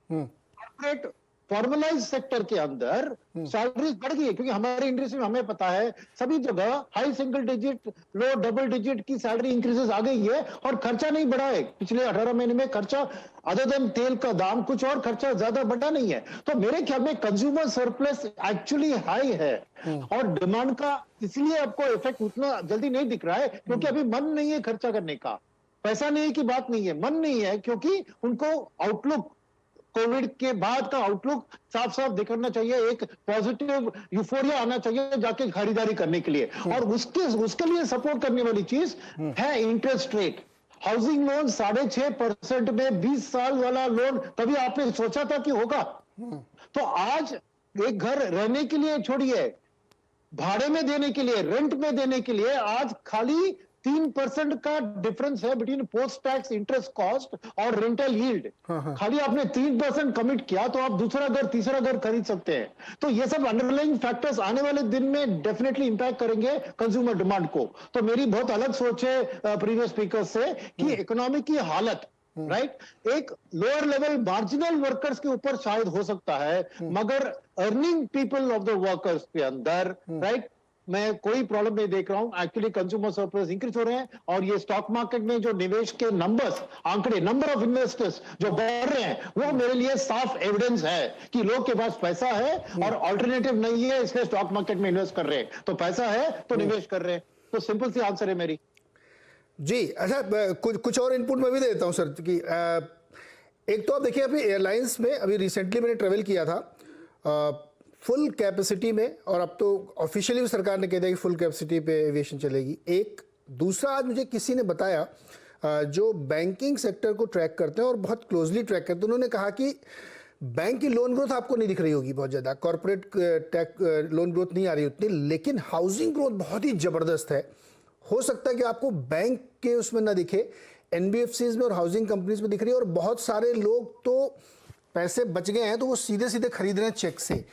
कॉर्पोरेट फॉर्मलाइज सेक्टर के अंदर सैलरीज बढ़ गई है, क्योंकि हमारे इंडस्ट्री में हमें पता है सभी जगह हाई सिंगल डिजिट, लो डबल डिजिट की सैलरी इंक्रीजेस आ गई है और खर्चा नहीं बढ़ा है। पिछले 18 महीने में खर्चा अदर देन तेल का दाम, कुछ और खर्चा ज्यादा बढ़ा नहीं है। तो मेरे ख्याल में कंज्यूमर सरप्लस एक्चुअली हाई है और डिमांड का इसलिए आपको इफेक्ट उतना जल्दी नहीं दिख रहा है, क्योंकि अभी मन नहीं है खर्चा करने का। पैसा नहीं की बात नहीं है, मन नहीं है, क्योंकि उनको आउटलुक, कोविड के बाद का आउटलुक साफ साफ दिखना चाहिए, एक पॉजिटिव यूफोरिया आना चाहिए जाके खरीदारी करने के लिए। और उसके लिए सपोर्ट करने वाली चीज है इंटरेस्ट रेट। हाउसिंग लोन 6.5% में 20 साल वाला लोन कभी आपने सोचा था कि होगा? तो आज एक घर रहने के लिए छोड़िए, भाड़े में देने के लिए, रेंट में देने के लिए आज खाली 3% का डिफरेंस है between post tax interest cost और रेंटल यील्ड। खाली आपने 3% कमिट किया तो आप दूसरा घर, तीसरा घर खरीद सकते हैं। तो ये सब अंडरलाइंग फैक्टर्स आने वाले दिन में डेफिनेटली इंपैक्ट करेंगे कंज्यूमर डिमांड को। तो मेरी बहुत अलग सोच है प्रीवियस स्पीकर से कि इकोनॉमी की हालत, राइट, एक लोअर लेवल मार्जिनल वर्कर्स के ऊपर शायद हो सकता है, मगर earning people of the workers के अंदर, राइट, मैं कोई प्रॉब्लम नहीं देख रहा हूं। एक्चुअली कंज्यूमर सरप्लस इंक्रीज हो रहे हैं और ये स्टॉक मार्केट में जो निवेश के नंबर्स, आंकड़े, नंबर ऑफ इन्वेस्टर्स जो बढ़ रहे हैं, वो मेरे लिए साफ एविडेंस है कि लोग के पास पैसा है और ऑल्टरनेटिव नहीं है, इसलिए स्टॉक मार्केट में इन्वेस्ट कर रहे हैं। तो पैसा है तो निवेश कर रहे हैं। तो सिंपल सी आंसर है मेरी।
जी अच्छा, कुछ और इनपुट मैं भी दे देता हूँ सर कि एक तो आप देखिए अभी एयरलाइंस में अभी रिसेंटली मैंने ट्रेवल किया था फुल कैपेसिटी में, और अब तो ऑफिशियली भी सरकार ने कह दिया कि फुल कैपेसिटी पे एविएशन चलेगी। एक दूसरा, आज मुझे किसी ने बताया जो बैंकिंग सेक्टर को ट्रैक करते हैं और बहुत क्लोजली ट्रैक करते हैं, उन्होंने कहा कि बैंक की लोन ग्रोथ आपको नहीं दिख रही होगी बहुत ज़्यादा, कॉर्पोरेट टैक लोन ग्रोथ नहीं आ रही उतनी, लेकिन हाउसिंग ग्रोथ बहुत ही ज़बरदस्त है। हो सकता है कि आपको बैंक के उसमें ना दिखे, एनबीएफसीज में और हाउसिंग कंपनीज में दिख रही है, और बहुत सारे लोग तो पैसे बच गए हैं तो वो सीधे सीधे खरीद रहे हैं चेक से।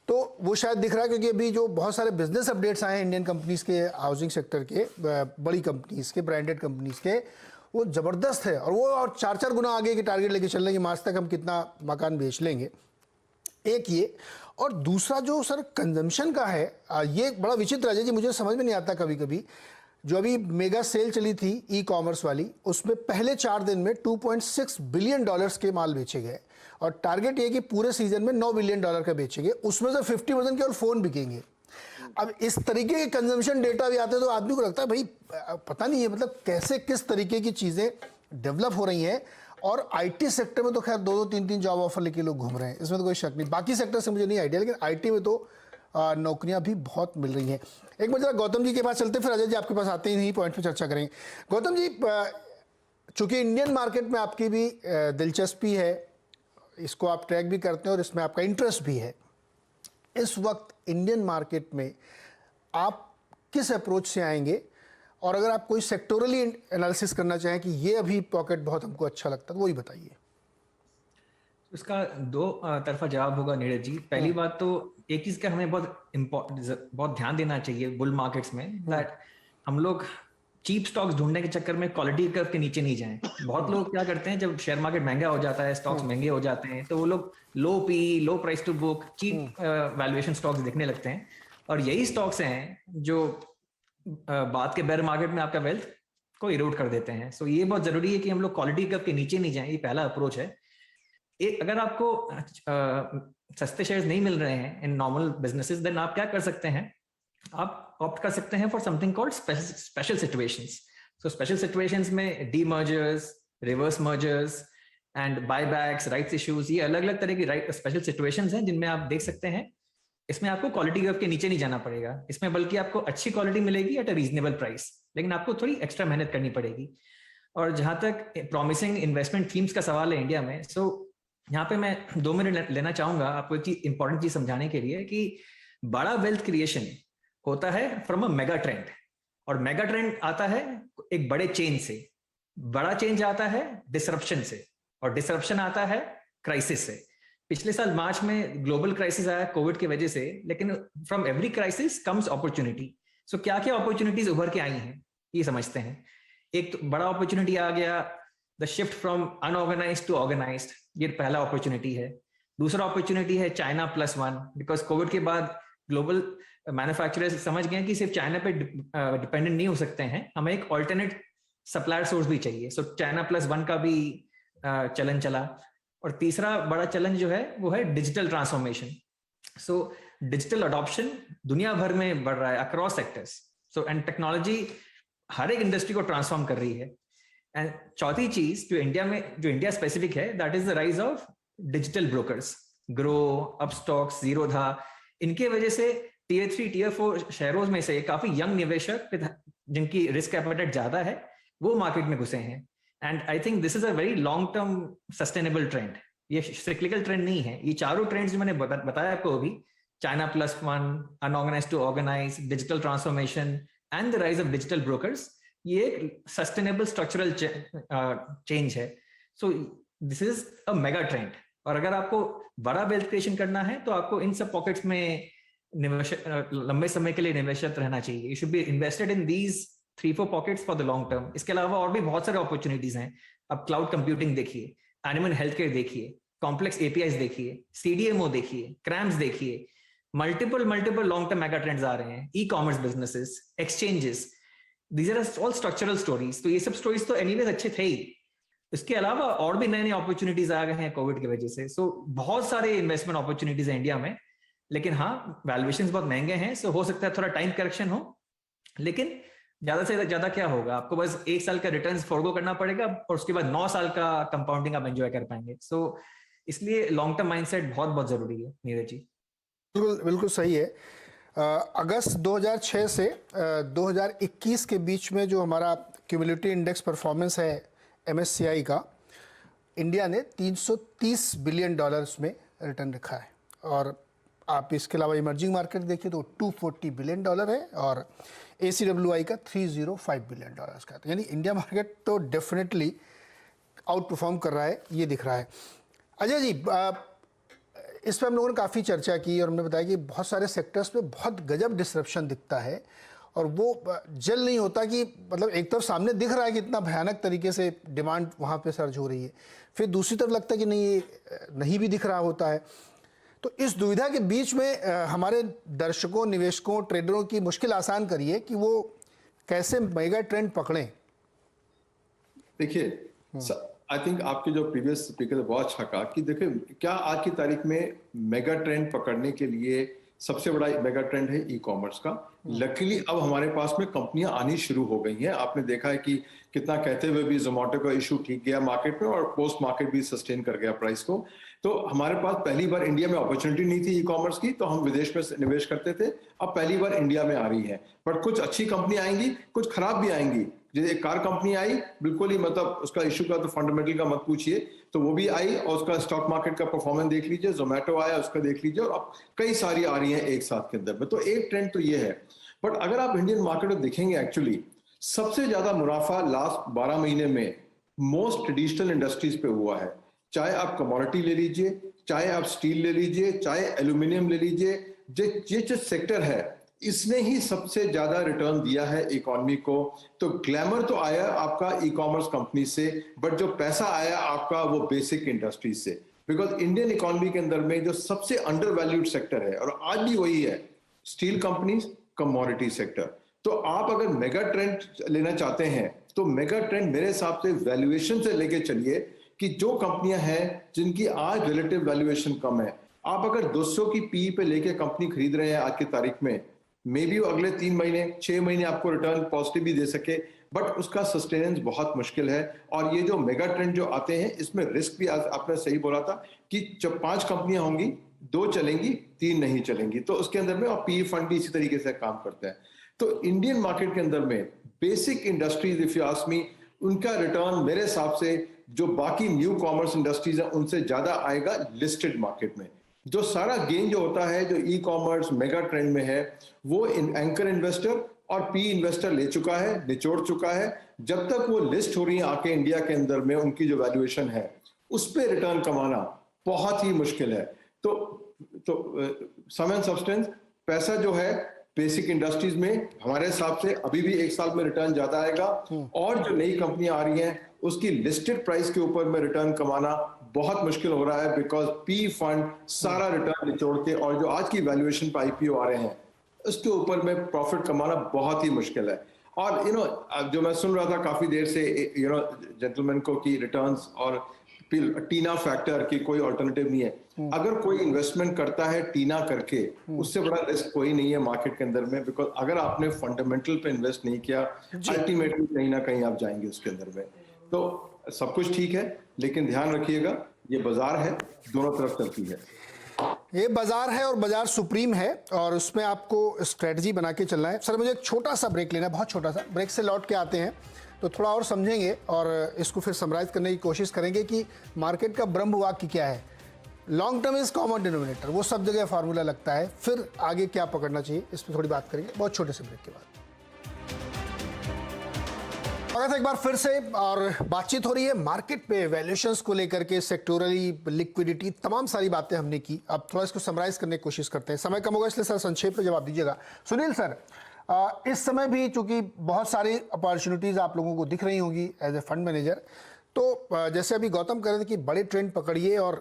तो वो शायद दिख रहा है क्योंकि अभी जो बहुत सारे बिजनेस अपडेट्स आए हैं इंडियन कंपनीज के, हाउसिंग सेक्टर के, बड़ी कंपनीज के, ब्रांडेड कंपनीज के, वो ज़बरदस्त है। और वो और 4-4 गुना आगे के टारगेट लेके चल रहे हैं कि मार्च तक हम कितना मकान बेच लेंगे। एक ये, और दूसरा जो सर कंजम्पशन का है, ये बड़ा विचित्र है जी, मुझे समझ में नहीं आता कभी कभी। जो अभी मेगा सेल चली थी ई कॉमर्स वाली, उसमें पहले 4 दिन में $2.6 बिलियन के माल बेचे गए, और टारगेट ये कि पूरे सीजन में $9 बिलियन का बेचेंगे, उसमें से 50% केवल फ़ोन बिकेंगे। अब इस तरीके के कंजम्पशन डेटा भी आते हैं तो आदमी को लगता है भाई पता नहीं है मतलब कैसे किस तरीके की चीज़ें डेवलप हो रही हैं। और आईटी सेक्टर में तो खैर 2-2, 3-3 जॉब ऑफर लेके लोग घूम रहे हैं, इसमें तो कोई शक नहीं। बाकी सेक्टर से मुझे नहीं आइडिया, लेकिन आईटी में तो नौकरियां भी बहुत मिल रही हैं। एक बार जरा गौतम जी के पास चलते, फिर अजय जी आपके पास आते ही नहीं पॉइंट पे चर्चा करेंगे। गौतम जी, चूंकि इंडियन मार्केट में आपकी भी दिलचस्पी है, इसको आप ट्रैक भी करते हैं और इसमें आपका इंटरेस्ट भी है, इस वक्त इंडियन मार्केट में आप किस अप्रोच से आएंगे? और अगर आप कोई सेक्टोरली एनालिसिस करना चाहें कि ये अभी पॉकेट बहुत हमको अच्छा लगता है, तो वही बताइए।
उसका 2 तरफा जवाब होगा नीरज जी। पहली बात तो एक चीज का हमें बहुत ध्यान देना चाहिए बुल मार्केट्स में, दैट हम लोग चीप स्टॉक्स ढूंढने के चक्कर में क्वालिटी कर्व के नीचे नहीं जाएं। बहुत लोग क्या करते हैं, जब शेयर मार्केट महंगा हो जाता है, स्टॉक्स महंगे हो जाते हैं, तो वो लोग low P, low price to book, cheap valuation stocks देखने लगते हैं, और यही स्टॉक्स हैं जो बाद के बेयर मार्केट में आपका वेल्थ को इरोड कर देते हैं। सो ये बहुत जरूरी है कि हम लोग क्वालिटी कर्व के नीचे नहीं जाएं, ये पहला अप्रोच है। अगर आपको सस्ते शेयर्स नहीं मिल रहे हैं इन नॉर्मल बिजनेसेस, देन आप क्या कर सकते हैं, आप ऑप्ट कर सकते हैं for something called special situations. So special situations में demergers, reverse mergers and buybacks, rights issues, ये अलग अलग तरह की स्पेशल सिचुएशंस हैं जिनमें आप देख सकते हैं। इसमें आपको क्वालिटी कर्व के नीचे नहीं जाना पड़ेगा, इसमें बल्कि आपको अच्छी क्वालिटी मिलेगी एट अ रीजनेबल प्राइस, लेकिन आपको थोड़ी एक्स्ट्रा मेहनत करनी पड़ेगी। और जहां तक प्रॉमिसिंग इन्वेस्टमेंट थीम्स का सवाल है इंडिया में, सो यहाँ पे मैं 2 मिनट लेना चाहूंगा आपको एक चीज, इंपॉर्टेंट चीज समझाने के लिए कि बड़ा वेल्थ क्रिएशन होता है फ्रॉम अ मेगा ट्रेंड, और मेगा ट्रेंड आता है एक बड़े चेंज से, बड़ा चेंज आता है डिसरप्शन से, और डिसरप्शन आता है क्राइसिस से। पिछले साल मार्च में ग्लोबल क्राइसिस आया कोविड की वजह से, लेकिन from every crisis comes opportunity. So क्या क्या अपॉर्चुनिटीज उभर के आई हैं ये समझते हैं। एक तो बड़ा अपॉर्चुनिटी आ गया, the shift from unorganised to organised, ये पहला अपॉर्चुनिटी है। दूसरा अपॉर्चुनिटी है चाइना +1, बिकॉज कोविड के बाद ग्लोबल मैन्युफैक्चरर्स समझ गए कि सिर्फ चाइना पे डिपेंडेंट नहीं हो सकते हैं, हमें एक ऑल्टरनेट सप्लायर सोर्स भी चाहिए। सो चाइना +1 का भी चलन चला। और तीसरा बड़ा चलन जो है वो है digital transformation. So digital adoption दुनिया भर में बढ़ रहा है across sectors. So and technology हर एक इंडस्ट्री को ट्रांसफॉर्म कर रही है। एंड चौथी चीज जो इंडिया स्पेसिफिक है, that is the rise of digital brokers, grow, Upstox, Zerodha. इनके वजह से Tier 3, Tier 4 शहरों में से काफी यंग निवेशक जिनकी रिस्क एपेटाइट ज्यादा है, वो मार्केट में घुसे हैं। And I think this is a very long term sustainable trend, ये सिक्लिकल ट्रेंड नहीं है। ये चारों ट्रेंड्स जो मैंने बताया आपको अभी, China +1, unorganised to organise, digital transformation and the rise of digital brokers, ये एक सस्टेनेबल स्ट्रक्चरल चेंज है। So this is a mega trend. और अगर आपको बड़ा वेल्थ क्रिएशन करना है तो आपको इन सब पॉकेट्स में लंबे समय के लिए निवेशित रहना चाहिए। You should be invested in these 3-4 pockets for the long term. इसके अलावा और भी बहुत सारे अपॉर्चुनिटीज हैं। अब क्लाउड कंप्यूटिंग देखिए, एनिमल हेल्थ केयर देखिए, कॉम्प्लेक्स एपीआईज देखिए, सीडीएमओ देखिए, क्रैम्स देखिए, multiple long term mega trends आ रहे हैं, e-commerce businesses, exchanges, these are all structural stories. तो ये सब स्टोरीज तो एनीवेज अच्छे थे ही, इसके अलावा और भी नए नए अपॉर्चुनिटीज आ गए हैं कोविड की वजह से। सो बहुत सारे इन्वेस्टमेंट अपॉर्चुनिटीज है इंडिया में, लेकिन हाँ वैल्यूएशंस बहुत महंगे हैं। सो हो सकता है थोड़ा टाइम करेक्शन हो, लेकिन ज्यादा से ज्यादा क्या होगा, आपको बस 1 साल का रिटर्न्स फॉरगो करना पड़ेगा और उसके बाद 9 साल का कंपाउंडिंग आप एंजॉय कर पाएंगे। सो इसलिए लॉन्ग टर्म माइंडसेट बहुत बहुत जरूरी है नीरज जी।
बिल्कुल बिल्कुल सही है। अगस्त 2006 से 2021 के बीच में जो हमारा क्यूमुलेटिव इंडेक्स परफॉर्मेंस है MSCI का, इंडिया ने 330 बिलियन डॉलर्स में रिटर्न रखा है। और आप इसके अलावा इमर्जिंग मार्केट देखिए तो 240 बिलियन डॉलर है और ACWI का 305 बिलियन डॉलर्स का। यानी इंडिया मार्केट तो डेफिनेटली आउट परफॉर्म कर रहा है, ये दिख रहा है। अजय जी, इस पर हम लोगों ने काफ़ी चर्चा की और हमने बताया कि बहुत सारे सेक्टर्स में बहुत गजब डिसरप्शन दिखता है और वो जल नहीं होता कि मतलब एक तरफ सामने दिख रहा है कि इतना भयानक तरीके से डिमांड वहाँ पे सर्ज हो रही है, फिर दूसरी तरफ लगता है कि नहीं, ये नहीं भी दिख रहा होता है। तो इस दुविधा के बीच में हमारे दर्शकों, निवेशकों, ट्रेडरों की मुश्किल आसान करिए कि वो कैसे मेगा ट्रेंड पकड़ें।
देखिए, आई थिंक आपके जो प्रीवियस स्पीकर ने बहुत अच्छा कहा कि देखिए क्या आज की तारीख में मेगा ट्रेंड पकड़ने के लिए सबसे बड़ा मेगा ट्रेंड है ई कॉमर्स का। लकीली अब हमारे पास में कंपनियां आनी शुरू हो गई हैं। आपने देखा है कि कितना कहते हुए भी जोमेटो का इशू ठीक गया मार्केट में और पोस्ट मार्केट भी सस्टेन कर गया प्राइस को। तो हमारे पास पहली बार इंडिया में अपॉर्चुनिटी नहीं थी ई कॉमर्स की, तो हम विदेश में निवेश करते थे। अब पहली बार इंडिया में आ रही है, पर कुछ अच्छी कंपनी आएंगी, कुछ खराब भी आएंगी। जैसे एक कार कंपनी आई, बिल्कुल ही मतलब उसका इशू का तो फंडामेंटल का मत पूछिए, तो वो भी आई और उसका स्टॉक मार्केट का परफॉर्मेंस देख लीजिए। जोमेटो आया, उसका देख लीजिए, और अब कई सारी आ रही हैं एक साथ के अंदर में। तो एक ट्रेंड तो ये है। बट अगर आप इंडियन मार्केट में देखेंगे, एक्चुअली सबसे ज्यादा मुनाफा लास्ट 12 महीने में मोस्ट ट्रेडिशनल इंडस्ट्रीज पे हुआ है। चाहे आप कमोडिटी ले लीजिए, चाहे आप स्टील ले लीजिए, चाहे एल्यूमिनियम ले लीजिए, ये जो सेक्टर है इसने ही सबसे ज्यादा रिटर्न दिया है इकोनॉमी को। तो ग्लैमर तो आया आपका ई कॉमर्स कंपनी से, बट जो पैसा आया आपका वो बेसिक इंडस्ट्री से। बिकॉज इंडियन इकोनॉमी के अंदर में जो सबसे अंडर वैल्यूड सेक्टर है और आज भी वही है, स्टील कंपनीज, कमोडिटी सेक्टर। तो आप अगर मेगा ट्रेंड लेना चाहते हैं तो मेगा ट्रेंड मेरे हिसाब से वैल्यूएशन से लेके चलिए कि जो कंपनियां हैं जिनकी आज रिलेटिव वैल्यूएशन कम है, आप अगर 200 की पी पे लेके कंपनी खरीद रहे हैं आज की तारीख में, मे बी अगले 3 महीने 6 महीने आपको रिटर्न पॉजिटिव भी दे सके, बट उसका सस्टेनेंस बहुत मुश्किल है। और ये जो मेगा ट्रेंड जो आते हैं इसमें रिस्क भी, आपने सही बोला था कि जब 5 कंपनियां होंगी, 2 चलेंगी, 3 नहीं चलेंगी, तो उसके अंदर में और पीई फंड भी इसी तरीके से काम करते हैं। तो इंडियन मार्केट के अंदर में basic industries, if you ask me, उनका रिटर्न मेरे हिसाब से जो बाकी न्यू कॉमर्स इंडस्ट्रीज है उनसे ज्यादा आएगा लिस्टेड मार्केट में। जो सारा गेन जो होता है जो ई कॉमर्स मेगा ट्रेंड में है, वो एंकर इन्वेस्टर और पी इन्वेस्टर ले चुका है, निचोड़ चुका है। जब तक वो लिस्ट हो रही है आके इंडिया के अंदर में, उनकी जो वैल्यूएशन है उस पर रिटर्न कमाना बहुत ही मुश्किल है। तो सम एंड सब्सटेंस, पैसा जो है बेसिक इंडस्ट्रीज में हमारे हिसाब से अभी भी 1 साल में रिटर्न ज्यादा आएगा, और जो नई कंपनियां आ रही हैं उसकी लिस्टेड प्राइस के ऊपर में रिटर्न कमाना बहुत मुश्किल हो रहा है। बिकॉज पी फंड सारा रिटर्न निचोड़ के, और जो आज की वैल्यूएशन पे आईपीओ आ रहे हैं उसके ऊपर में प्रॉफिट कमाना बहुत ही मुश्किल है। और जो मैं सुन रहा था काफी देर से जेंटलमैन को कि रिटर्न्स और टीना फैक्टर की कोई अल्टरनेटिव नहीं है। अगर कोई इन्वेस्टमेंट करता है टीना करके, उससे बड़ा रिस्क कोई नहीं है मार्केट के अंदर में। बिकॉज अगर आपने फंडामेंटल पे इन्वेस्ट नहीं किया, अल्टीमेटली कहीं ना कहीं आप जाएंगे उसके अंदर में। तो सब कुछ ठीक है, लेकिन ध्यान रखिएगा ये बाजार है, दोनों तरफ चलती है।
ये बाजार है और बाजार सुप्रीम है और उसमें आपको स्ट्रेटजी बना के चलना है। सर मुझे एक छोटा सा ब्रेक लेना है, बहुत छोटा सा ब्रेक से लौट के आते हैं तो थोड़ा और समझेंगे और इसको फिर समराइज करने की कोशिश करेंगे कि मार्केट का ब्रह्म वाक्य क्या है। Long term is common denominator, वो सब जगह फार्मूला लगता है। फिर आगे क्या पकड़ना चाहिए इस पर थोड़ी बात करेंगे बहुत छोटे से ब्रेक के बाद। स्वागत है एक बार फिर से, और बातचीत हो रही है मार्केट पे वैल्यूएशंस को लेकर के, सेक्टोरली, लिक्विडिटी, तमाम सारी बातें हमने की। अब थोड़ा इसको समराइज करने की कोशिश करते हैं, समय कम होगा इसलिए सर संक्षेप में जवाब दीजिएगा। सुनील सर, इस समय भी चूंकि बहुत सारी अपॉर्चुनिटीज आप लोगों को दिख रही होंगी एज ए फंड मैनेजर, तो जैसे अभी गौतम कह रहे थे कि बड़े ट्रेंड पकड़िए और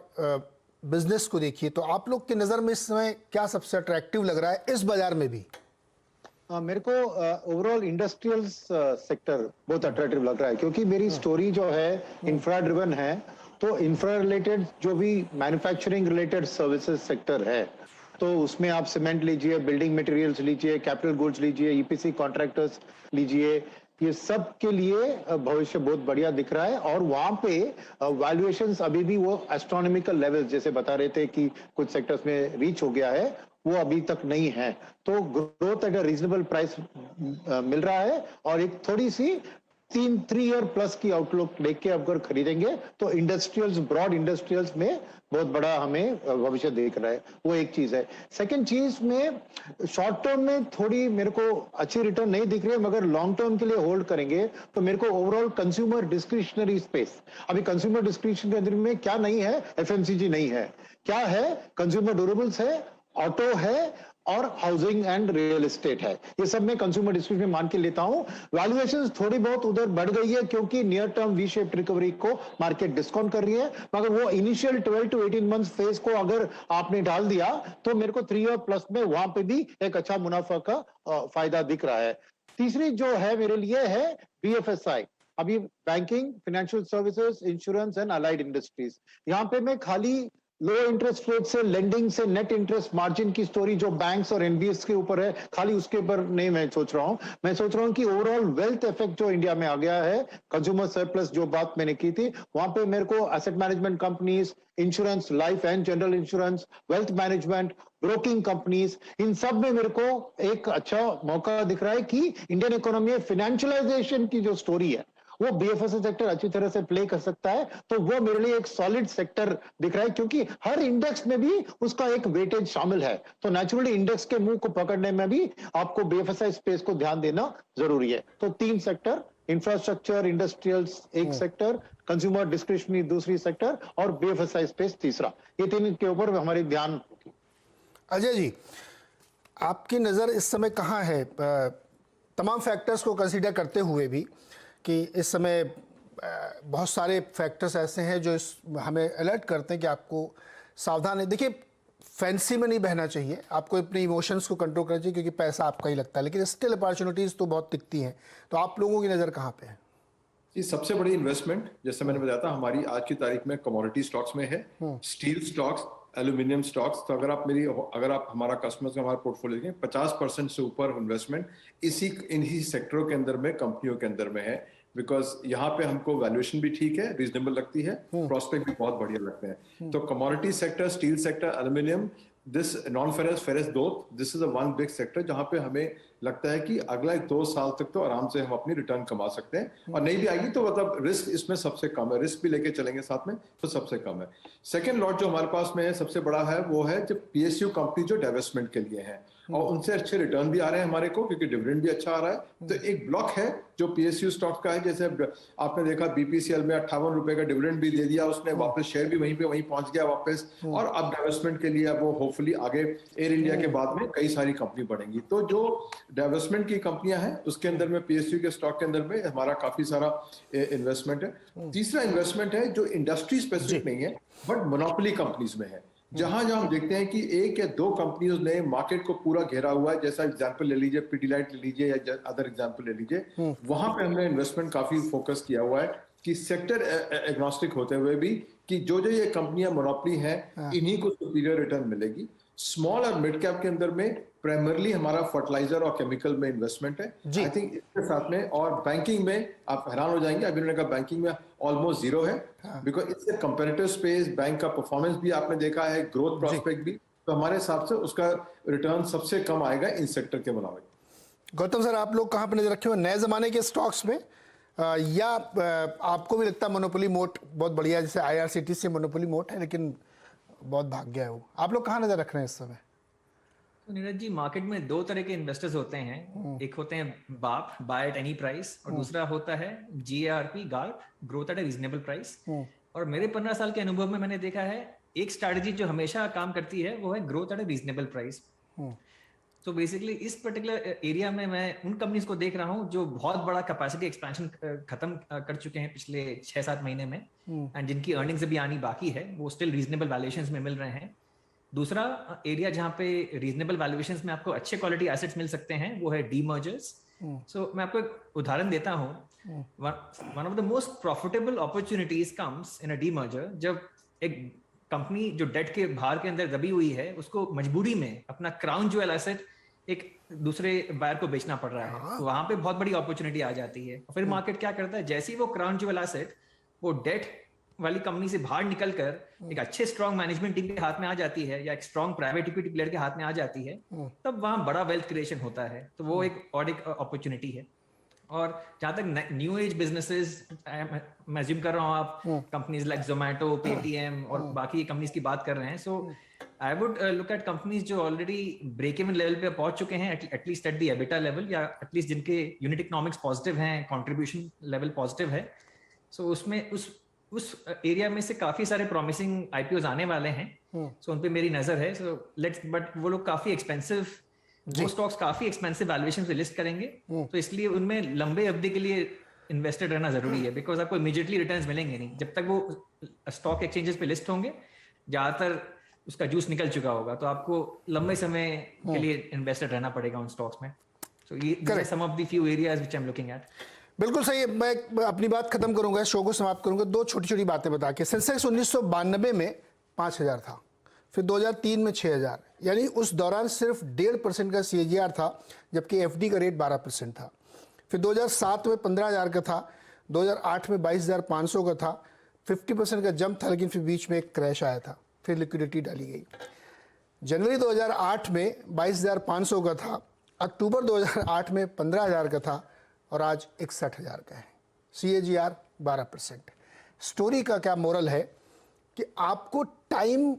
बिजनेस को देखिए तो आप लोग की नज़र में इस समय क्या सबसे अट्रैक्टिव लग रहा है इस बाजार में भी?
मेरे को ओवरऑल इंडस्ट्रियल सेक्टर बहुत अट्रैक्टिव लग रहा है, क्योंकि मेरी स्टोरी जो है इंफ्रा ड्रिवन है। तो इंफ्रा रिलेटेड जो भी मैन्युफैक्चरिंग रिलेटेड सर्विसेज सेक्टर है, तो उसमें आप सीमेंट लीजिए, बिल्डिंग मटेरियल्स लीजिए, कैपिटल गुड्स लीजिए, ईपीसी कॉन्ट्रैक्टर्स लीजिए, ये सब के लिए भविष्य बहुत बढ़िया दिख रहा है। और वहां पे वैल्यूएशंस अभी भी वो एस्ट्रोनॉमिकल लेवल्स जैसे बता रहे थे कि कुछ सेक्टर्स में रीच हो गया है, वो अभी तक नहीं है। तो growth at a reasonable price मिल रहा है, और एक थोड़ी सी 3 ईयर प्लस की आउटलुक देख के अगर खरीदेंगे तो इंडस्ट्रियल्स, ब्रॉड इंडस्ट्रियल्स में बहुत बड़ा हमें भविष्य देख रहा है। वो एक चीज है। सेकंड चीज में शॉर्ट टर्म में थोड़ी मेरे को अच्छी रिटर्न नहीं दिख रही है, मगर लॉन्ग टर्म के लिए होल्ड करेंगे तो मेरे को ओवरऑल कंज्यूमर डिस्क्रिशनरी स्पेस, अभी कंज्यूमर डिस्क्रिशनरी में क्या नहीं है, एफएमसीजी नहीं है, क्या है, कंज्यूमर ड्यूरेबल्स है, ऑटो है और हाउसिंग एंड रियल एस्टेट है। ये सब मैं कंज्यूमर डिस्ट्रिक्ट में मान के लेता हूं। वैल्यूएशंस थोड़ी बहुत उधर बढ़ गई है, क्योंकि near term V shaped recovery को मार्केट डिस्काउंट कर रही है, मगर वो इनिशियल 12 to 18 मंथ्स फेज को अगर आपने डाल दिया तो मेरे को 3 ईयर प्लस में वहां पे भी एक अच्छा मुनाफा का फायदा दिख रहा है। तीसरी जो है मेरे लिए है बीएफएसआई, अभी banking, financial services, insurance and allied industries. यहाँ पे मैं खाली लो इंटरेस्ट रेट से लेंडिंग से नेट इंटरेस्ट मार्जिन की स्टोरी जो बैंक्स और एनबीएस के ऊपर है, खाली उसके ऊपर नहीं मैं सोच रहा हूं। मैं सोच रहा हूं कि ओवरऑल वेल्थ इफेक्ट जो इंडिया में आ गया है, कंज्यूमर सरप्लस जो बात मैंने की थी, वहां पे मेरे को asset management companies, insurance, life and general insurance, wealth management, broking companies, इन सब में मेरे को एक अच्छा मौका दिख रहा है कि इंडियन इकोनॉमी में फाइनेंशियलाइजेशन की जो स्टोरी है वो बीएफएसआई सेक्टर अच्छी तरह से प्ले कर सकता है। तो वो मेरे लिए एक सॉलिड सेक्टर दिख रहा है, क्योंकि हर इंडेक्स में भी उसका एक वेटेज शामिल है। तो नेचुरली इंडेक्स के मुंह को पकड़ने में भी आपको बीएफएसआई स्पेस को ध्यान देना जरूरी है। तो 3 सेक्टर, इंफ्रास्ट्रक्चर, इंडस्ट्रियल्स एक सेक्टर, कंज्यूमर डिस्क्रिशनरी दूसरी सेक्टर, और बीएफएसआई स्पेस तीसरा, ये 3 के ऊपर हमारी ध्यान होगी।
अजय जी, आपकी नज़र इस समय कहाँ है, तमाम फैक्टर्स को कंसीडर करते हुए भी, कि इस समय बहुत सारे फैक्टर्स ऐसे हैं जो हमें अलर्ट करते हैं कि आपको सावधान है। देखिए, फैंसी में नहीं बहना चाहिए, आपको अपने इमोशंस को कंट्रोल करना चाहिए, क्योंकि पैसा आपका ही लगता है, लेकिन स्टिल अपॉर्चुनिटीज़ तो बहुत दिखती हैं। तो आप लोगों की नज़र कहाँ पे है?
ये सबसे बड़ी इन्वेस्टमेंट, जैसे मैंने बताया था, हमारी आज की तारीख में कमोडिटी स्टॉक्स में है, स्टील स्टॉक्स, एल्यूमिनियम स्टॉक्स। तो अगर आप हमारा कस्टमर्स का हमारा पोर्टफोलियो देखें, 50% से ऊपर इन्वेस्टमेंट इन्हीं सेक्टरों के अंदर में, कंपनियों के अंदर में है। बिकॉज यहाँ पे हमको वैल्यूएशन भी ठीक है, रीजनेबल लगती है, प्रोस्पेक्ट भी बहुत बढ़िया लगते हैं। तो commodity sector, steel sector, aluminium, this non ferrous, ferrous दो, this is a one big sector जहां पे हमें लगता है कि अगला 2 साल तक तो आराम से हम अपनी रिटर्न कमा सकते हैं। और नहीं भी आएगी तो मतलब रिस्क इसमें सबसे कम है, रिस्क भी लेके चलेंगे साथ में तो सबसे कम है। सेकेंड लॉट जो हमारे पास में है सबसे बड़ा है, वो है जो पीएसयू कंपनी जो डेवलपमेंट के लिए है, और उनसे अच्छे रिटर्न भी आ रहे हैं हमारे को, क्योंकि डिविडेंड भी अच्छा आ रहा है। तो एक ब्लॉक है जो पीएसयू स्टॉक का है, जैसे आपने देखा बीपीसीएल में 58 रुपए का डिविडेंड भी दे दिया उसने, वापस शेयर भी वहीं पहुंच गया वापस, और अब डेवलपमेंट के लिए वो होपफुली आगे एयर इंडिया के बाद में कई सारी कंपनी बढ़ेंगी। तो जो डेवलपमेंट की कंपनियां हैं उसके अंदर में, पीएसयू के स्टॉक के अंदर में हमारा काफी सारा इन्वेस्टमेंट है। तीसरा इन्वेस्टमेंट है जो इंडस्ट्री स्पेसिफिक नहीं है बट मोनोपोली कंपनीज में है, जहां हम देखते हैं कि 1 या 2 कंपनीज ने मार्केट को पूरा घेरा हुआ है। जैसा एग्जांपल ले लीजिए, पीडीलाइट ले लीजिए या अदर एग्जांपल ले लीजिए, वहां पे हमने इन्वेस्टमेंट काफी फोकस किया हुआ है कि सेक्टर एग्नोस्टिक होते हुए भी कि जो ये कंपनियां मोनोपोली हैं इन्हीं को सुपीरियर रिटर्न मिलेगी। स्मॉल और मिड कैप के अंदर में प्राइमरली हमारा फर्टिलाइजर और केमिकल में इन्वेस्टमेंट है। आई थिंक इसके साथ में, और बैंकिंग में आप हैरान हो जाएंगे, अभी उन्होंने कहा बैंकिंग में ऑलमोस्ट 0 है, because it's a comparative space. Bank का परफॉर्मेंस भी आपने देखा है, ग्रोथ प्रोस्पेक्ट भी, तो हमारे हिसाब से उसका रिटर्न सबसे कम आएगा इन सेक्टर के मुताबिक।
गौतम सर, आप लोग कहाँ पे नजर रखे हुए, नए जमाने के स्टॉक्स में, या आपको भी लगता है मोनोपोली मोड बहुत बढ़िया, जैसे आईआरसीटीसी मोनोपोली मोड है लेकिन बहुत भाग गया है वो, आप लोग कहाँ नजर रख रहे हैं इस समय?
तो नीरज जी, मार्केट में 2 तरह के इन्वेस्टर्स होते हैं। एक होते हैं बाप, बाय एट एनी प्राइस, और दूसरा होता है GRP, Garp, growth at A reasonable price. और मेरे 15 साल के अनुभव में मैंने देखा है एक स्ट्रैटेजी जो हमेशा काम करती है वो है growth at A reasonable price. तो बेसिकली इस पर्टिकुलर एरिया में मैं उन कंपनीज को देख रहा हूँ जो बहुत बड़ा कैपेसिटी एक्सपेंशन खत्म कर चुके हैं पिछले 6-7 महीने में, एंड जिनकी अर्निंग्स अभी आनी बाकी है, वो स्टिल रीजनेबल वैल्यूएशंस में मिल रहे हैं। दूसरा एरिया जहाँ पे रीजनेबल वैल्यूएशंस में आपको अच्छे क्वालिटी एसेट्स मिल सकते हैं वो है डीमर्जर्स। सो मैं आपको एक उदाहरण देता हूँ। One of the most profitable opportunities comes in a demerger, जब एक कंपनी जो डेट के भार के अंदर दबी हुई है उसको मजबूरी में अपना क्राउन ज्वेल एसेट एक दूसरे बायर को बेचना पड़ रहा है, तो वहां पे बहुत बड़ी अपॉर्चुनिटी आ जाती है। फिर मार्केट क्या करता है, जैसे ही वो क्राउन ज्वेल एसेट वो डेट वाली कंपनी से बाहर निकलकर एक अच्छे स्ट्रॉन्ग मैनेजमेंट टीम के हाथ में आ जाती है या एक स्ट्रॉन्ग प्राइवेट इक्विटी प्लेयर के हाथ में आ जाती है, तब वहां बड़ा वेल्थ क्रिएशन होता है। तो वो एक और एक अपॉर्चुनिटी है। और जहां तक न्यू एज बिजनेसेस, मैं अज्यूम कर रहा हूँ आप कंपनीज लाइक जोमेटो, पेटीएम और बाकी कंपनीज की बात कर रहे हैं, so I would look at companies जो ऑलरेडी ब्रेक इवन लेवल पे पहुंच चुके हैं, at least at the EBITDA level, या एटलीस्ट जिनके यूनिट इकोनॉमिक्स पॉजिटिव हैं, कंट्रीब्यूशन लेवल पॉजिटिव है। सो उसमें उस एरिया में से काफी सारे प्रॉमिसिंग आईपीओज आने वाले हैं। सो उन पे मेरी नजर है। सो लेट्स, बट वो लोग काफी एक्सपेंसिव, वो स्टॉक्स काफी एक्सपेंसिव वैल्यूएशन पे लिस्ट करेंगे, तो इसलिए उनमें लंबे अवधि के लिए इन्वेस्टेड रहना जरूरी है, बिकॉज आपको इमीडिएटली रिटर्न्स मिलेंगे नहीं। जब तक वो स्टॉक एक्सचेंजेस पे लिस्ट होंगे, ज्यादातर उसका जूस निकल चुका होगा, तो आपको लंबे समय के लिए इन्वेस्टेड रहना पड़ेगा उन स्टॉक्स में। सो ये some of the few areas which I am looking at.
बिल्कुल सही है। मैं अपनी बात खत्म करूंगा, शो को समाप्त करूंगा दो छोटी छोटी बातें बता के। सेंसेक्स 1992 में 5000 था, फिर 2003 में 6000, यानी उस दौरान सिर्फ 1.5% का CAGR था, जबकि FD का रेट 12% था। फिर 2007 में 15000 का था, 2008 में 22500 का था, 50% का जंप था, लेकिन फिर बीच में एक क्रैश आया था, फिर लिक्विडिटी डाली गई। जनवरी 2008 में 22500 का था, अक्टूबर 2008 में 15000 का था, और आज 61000 का है। CAGR 12%। स्टोरी का क्या मोरल है कि आपको टाइम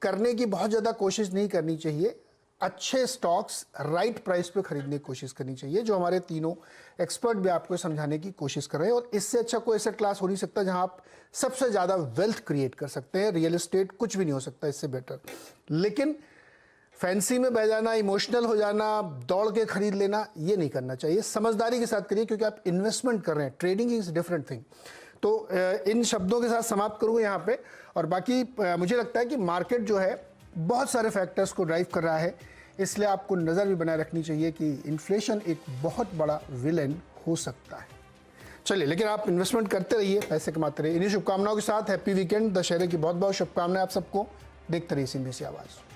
करने की बहुत ज़्यादा कोशिश नहीं करनी चाहिए, अच्छे स्टॉक्स राइट प्राइस पे खरीदने की कोशिश करनी चाहिए, जो हमारे तीनों एक्सपर्ट भी आपको समझाने की कोशिश कर रहे हैं। और इससे अच्छा कोई एसेट क्लास हो नहीं सकता जहां आप सबसे ज़्यादा वेल्थ क्रिएट कर सकते हैं। रियल एस्टेट कुछ भी नहीं हो सकता इससे बेटर। लेकिन फैंसी में बह जाना, इमोशनल हो जाना, दौड़ के खरीद लेना, ये नहीं करना चाहिए। समझदारी के साथ करिए, क्योंकि आप इन्वेस्टमेंट कर रहे हैं, ट्रेडिंग इज डिफरेंट थिंग। तो इन शब्दों के साथ समाप्त करूँगा यहाँ पे। और बाकी मुझे लगता है कि मार्केट जो है बहुत सारे फैक्टर्स को ड्राइव कर रहा है, इसलिए आपको नज़र भी बनाए रखनी चाहिए कि इन्फ्लेशन एक बहुत बड़ा विलेन हो सकता है। चलिए, लेकिन आप इन्वेस्टमेंट करते रहिए, पैसे कमाते रहिए। इन्हीं शुभकामनाओं के साथ हैप्पी वीकेंड, दशहरे की बहुत बहुत शुभकामनाएं आप सबको। देखते रहिए CNBC आवाज़।